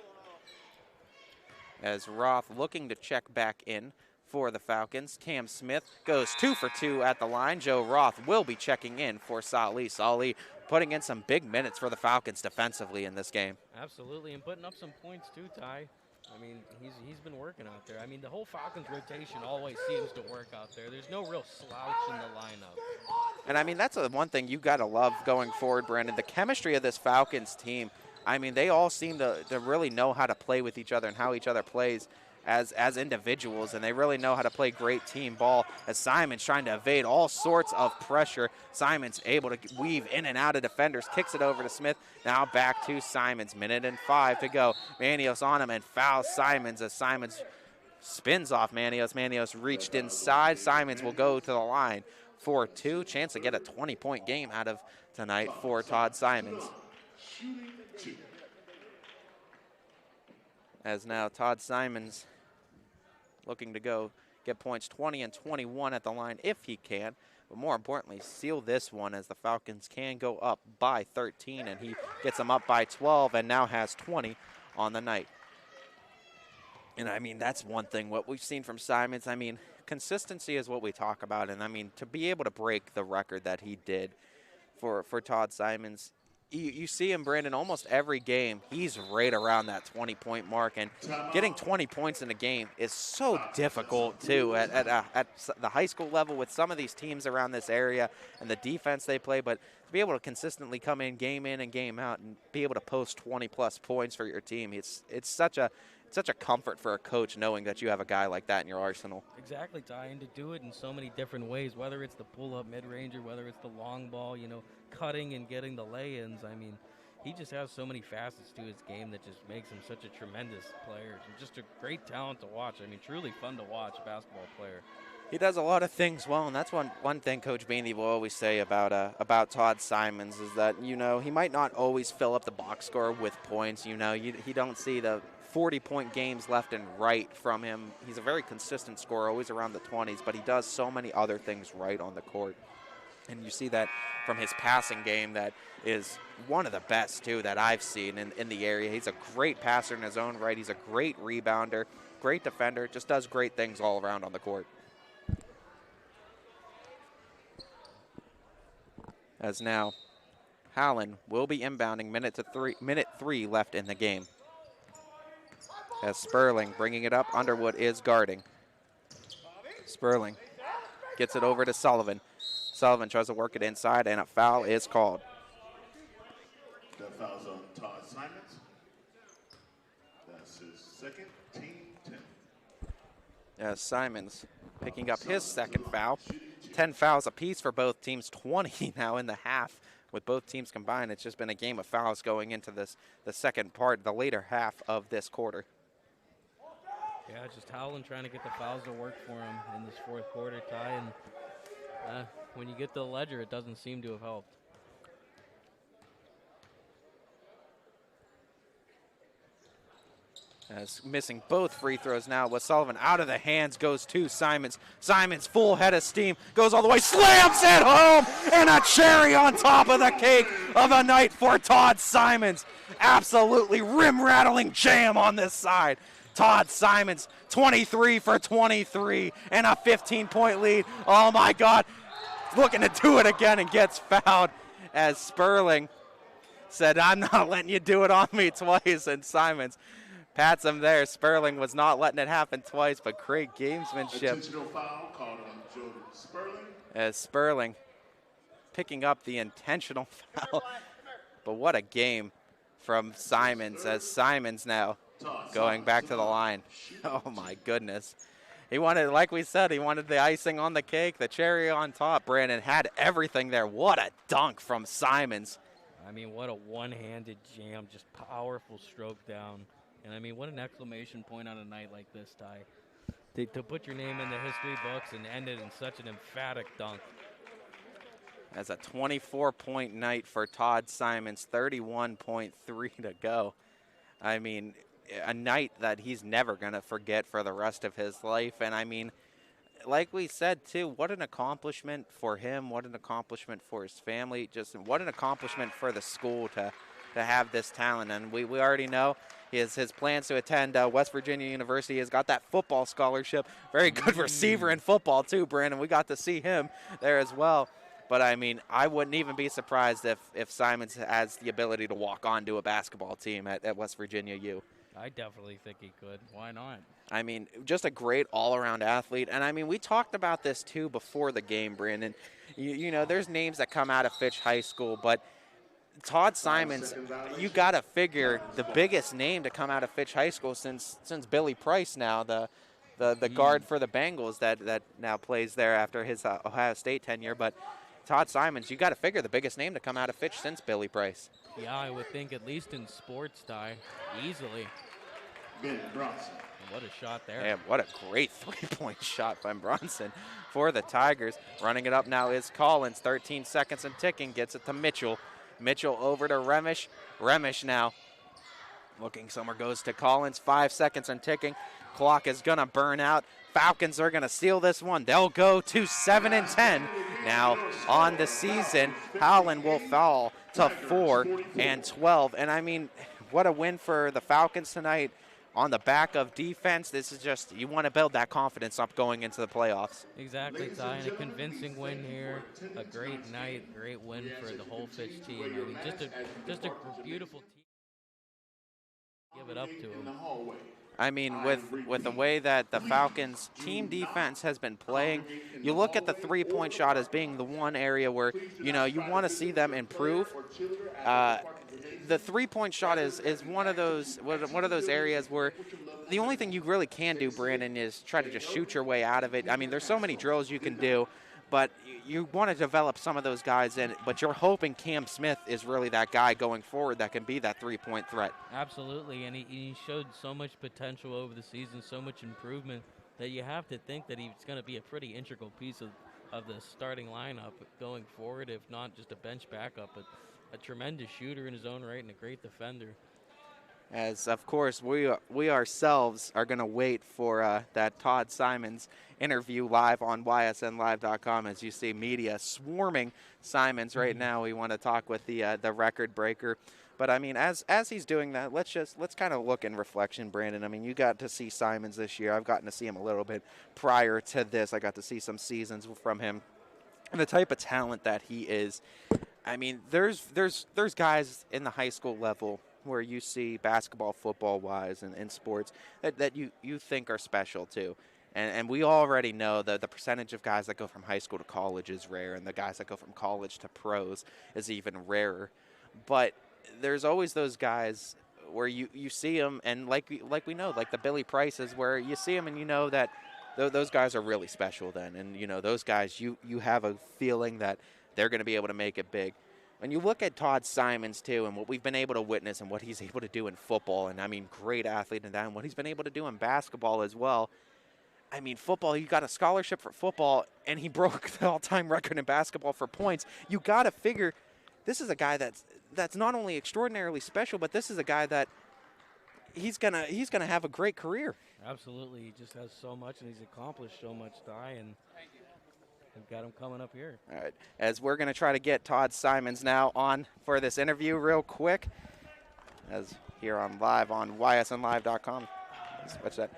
As Roth looking to check back in for the Falcons. Cam Smith goes 2 for 2 at the line. Joe Roth will be checking in for Salih. Salih putting in some big minutes for the Falcons defensively in this game. Absolutely, and putting up some points too, Ty. I mean, he's been working out there. I mean, the whole Falcons rotation always seems to work out there. There's no real slouch in the lineup. And, I mean, that's one thing you got to love going forward, Brandon. The chemistry of this Falcons team, I mean, they all seem to really know how to play with each other and how each other plays. as individuals, and they really know how to play great team ball. As Simons trying to evade all sorts of pressure, Simons able to weave in and out of defenders, kicks it over to Smith. Now back to Simons, 1:05 to go. Manios on him and fouls Simons as Simons spins off Manios. Manios reached inside. Simons will go to the line for 2. Chance to get a 20-point game out of tonight for Todd Simons. As now Todd Simons looking to go get points 20 and 21 at the line if he can. But more importantly, seal this one as the Falcons can go up by 13, and he gets them up by 12 and now has 20 on the night. And I mean, that's one thing what we've seen from Simons. I mean, consistency is what we talk about, and I mean, to be able to break the record that he did for Todd Simons, you see him, Brandon, almost every game, he's right around that 20-point mark, and getting 20 points in a game is so difficult, too, at the high school level with some of these teams around this area and the defense they play. But to be able to consistently come in and game out and be able to post 20-plus points for your team, it's such a comfort for a coach knowing that you have a guy like that in your arsenal. Exactly, Ty, and to do it in so many different ways, whether it's the pull-up mid-ranger, whether it's the long ball, cutting and getting the lay-ins. I mean, he just has so many facets to his game that just makes him such a tremendous player and just a great talent to watch. I mean, truly fun to watch basketball player. He does a lot of things well, and that's one thing Coach Beaney will always say about Todd Simons is that, he might not always fill up the box score with points. He don't see the 40-point games left and right from him. He's a very consistent scorer, always around the 20s, but he does so many other things right on the court. And you see that from his passing game that is one of the best, too, that I've seen in the area. He's a great passer in his own right. He's a great rebounder, great defender, just does great things all around on the court. As now Howland will be inbounding, minute 3 left in the game. As Sperling bringing it up, Underwood is guarding. Sperling gets it over to Sullivan. Sullivan tries to work it inside, and a foul is called. That foul's on Todd Simons. That's his second, team 10. As Simons picking up his second foul. 10 fouls apiece for both teams, 20 now in the half. With both teams combined, it's just been a game of fouls going into the second part, the later half of this quarter. Yeah, just Howland trying to get the fouls to work for him in this fourth quarter, Ty, and when you get the ledger, it doesn't seem to have helped. As missing both free throws now with Sullivan out of the hands goes to Simons. Simons full head of steam, goes all the way, slams it home, and a cherry on top of the cake of a night for Todd Simons. Absolutely rim-rattling jam on this side. Todd Simons, 23 for 23, and a 15-point lead. Oh, my God. Looking to do it again and gets fouled as Sperling said, I'm not letting you do it on me twice, and Simons pats him there. Sperling was not letting it happen twice, but great gamesmanship. Intentional foul called on Jordan Sperling. As Sperling picking up the intentional foul. But what a game from Simons, as Simons now going back to the line. Oh, my goodness. He wanted, like we said, he wanted the icing on the cake, the cherry on top. Brandon had everything there. What a dunk from Simons. I mean, what a one-handed jam, just powerful stroke down. And, I mean, what an exclamation point on a night like this, Ty. To put your name in the history books and end it in such an emphatic dunk. As a 24-point night for Todd Simons, 31.3 to go. I mean, a night that he's never going to forget for the rest of his life. And, I mean, like we said, too, what an accomplishment for him, what an accomplishment for his family, just what an accomplishment for the school to have this talent. And we already know his plans to attend West Virginia University. Has got that football scholarship. Very good receiver in football, too, Brandon. We got to see him there as well. But, I mean, I wouldn't even be surprised if Simons has the ability to walk onto a basketball team at West Virginia U. I definitely think he could. Why not? I mean, just a great all-around athlete. And, I mean, we talked about this, too, before the game, Brandon. You know, there's names that come out of Fitch High School, but Todd Simons, you got to figure the biggest name to come out of Fitch High School since Billy Price now, the guard for the Bengals that now plays there after his Ohio State tenure. But Todd Simons, you got to figure the biggest name to come out of Fitch since Billy Price. Yeah, I would think at least in sports, Ty, easily. What a shot there. Man, what a great three-point shot by Bronson for the Tigers. Running it up now is Collins. 13 seconds and ticking. Gets it to Mitchell. Mitchell over to Remish. Remish now looking somewhere, goes to Collins. 5 seconds and ticking. Clock is going to burn out. Falcons are going to steal this one. They'll go to 7 and 10. Now on the season, Howland will fall to 4 and 12. And I mean, what a win for the Falcons tonight. On the back of defense, this is just, you want to build that confidence up going into the playoffs. Exactly, Ty, and a convincing win here. A great night, great win for the whole Fitch team. I mean, just a beautiful team. Give it up to them. I mean, with the way that the Falcons' team defense has been playing, you look at the three-point shot as being the one area where, you want to see them improve. The three-point shot is one of those areas where the only thing you really can do, Brandon, is try to just shoot your way out of it. I mean, there's so many drills you can do, but you want to develop some of those guys in. But you're hoping Cam Smith is really that guy going forward that can be that three-point threat. Absolutely, and he showed so much potential over the season, so much improvement, that you have to think that he's going to be a pretty integral piece of the starting lineup going forward, if not just a bench backup. But a tremendous shooter in his own right and a great defender. As, of course, we ourselves are going to wait for that Todd Simons interview live on ysnlive.com. As you see media swarming Simons right now. We want to talk with the record breaker. But, I mean, as he's doing that, let's kind of look in reflection, Brandon. I mean, you got to see Simons this year. I've gotten to see him a little bit prior to this. I got to see some seasons from him. And the type of talent that he is, I mean, there's guys in the high school level where you see basketball, football-wise, and in sports that you think are special too. And we already know that the percentage of guys that go from high school to college is rare, and the guys that go from college to pros is even rarer. But there's always those guys where you see them, and like we know, like the Billy Prices, where you see them and you know that those guys are really special then. And, those guys, you have a feeling that they're going to be able to make it big. When you look at Todd Simons, too, and what we've been able to witness and what he's able to do in football, and, I mean, great athlete in that, and what he's been able to do in basketball as well. I mean, football, you got a scholarship for football, and he broke the all-time record in basketball for points. You got to figure this is a guy that's not only extraordinarily special, but this is a guy that he's gonna have a great career. Absolutely. He just has so much, and he's accomplished so much, Ty, and we've got him coming up here. All right, as we're going to try to get Todd Simons now on for this interview real quick, as here on live on ysnlive.com. Switch that.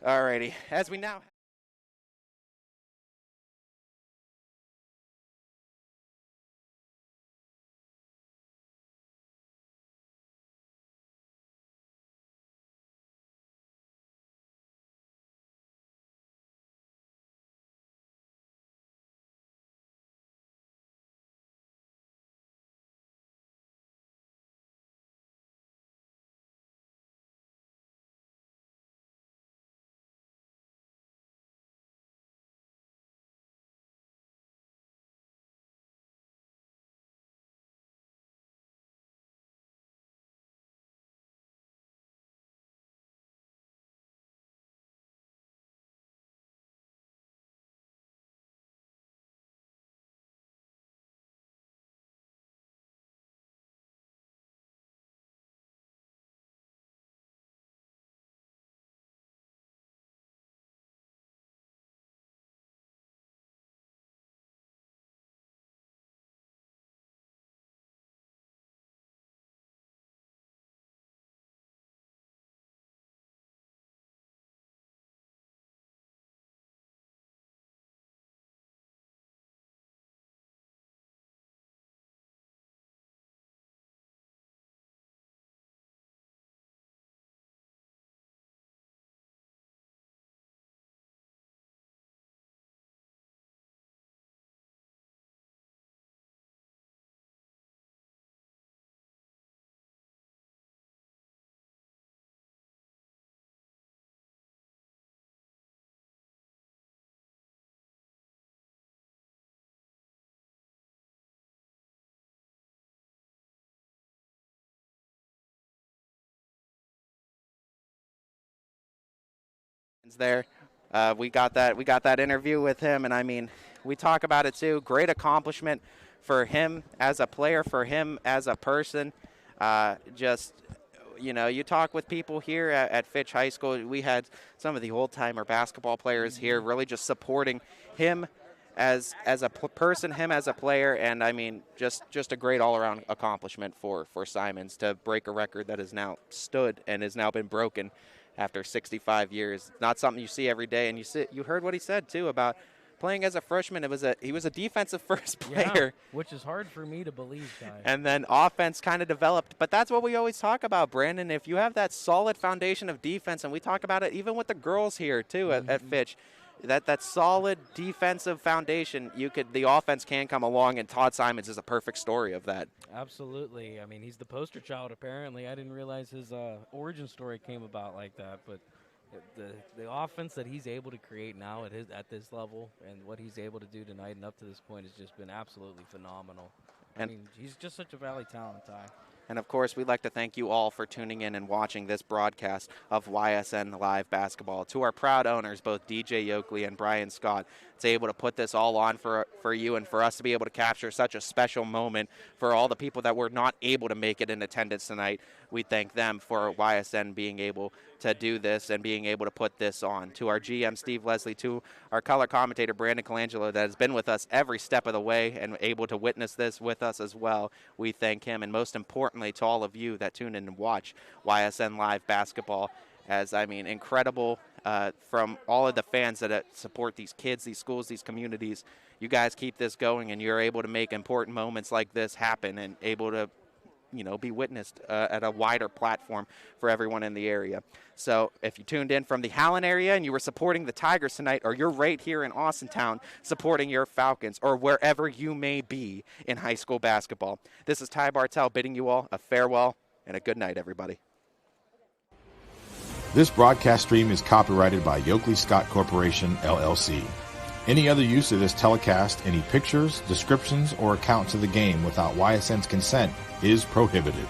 All righty, as we now There, we got that interview with him, and I mean, we talk about it too. Great accomplishment for him as a player, for him as a person. Just, you know, you talk with people here at Fitch High School. We had some of the old-timer basketball players here really just supporting him as a person, him as a player, and I mean, just a great all-around accomplishment for Simons to break a record that has now stood and has now been broken after 65 years. Not something you see every day, and you heard what he said too about playing as a freshman. He was a defensive first player, which is hard for me to believe, guys. And then offense kind of developed. But that's what we always talk about, Brandon. If you have that solid foundation of defense, and we talk about it even with the girls here too at Fitch, that solid defensive foundation, the offense can come along, and Todd Simons is a perfect story of that. Absolutely. I mean, he's the poster child, apparently. I didn't realize his origin story came about like that, but the offense that he's able to create now at this level, and what he's able to do tonight and up to this point has just been absolutely phenomenal. I mean, he's just such a Valley talent, Ty. And, of course, we'd like to thank you all for tuning in and watching this broadcast of YSN Live Basketball. To our proud owners, both DJ Yoakley and Brian Scott, it's able to put this all on for you and for us to be able to capture such a special moment for all the people that were not able to make it in attendance tonight. We thank them for YSN being able to do this and being able to put this on. To our GM, Steve Leslie, to our color commentator, Brandon Colangelo, that has been with us every step of the way and able to witness this with us as well. We thank him, and most importantly, to all of you that tune in and watch YSN Live Basketball. As, I mean, incredible from all of the fans that support these kids, these schools, these communities. You guys keep this going, and you're able to make important moments like this happen and able to, you know, be witnessed at a wider platform for everyone in the area. So if you tuned in from the Howland area and you were supporting the Tigers tonight, or you're right here in Austintown supporting your Falcons, or wherever you may be in high school basketball, this is Ty Bartell bidding you all a farewell and a good night, everybody. This broadcast stream is copyrighted by Yoakley Scott Corporation, LLC. Any other use of this telecast, any pictures, descriptions, or accounts of the game without YSN's consent is prohibited.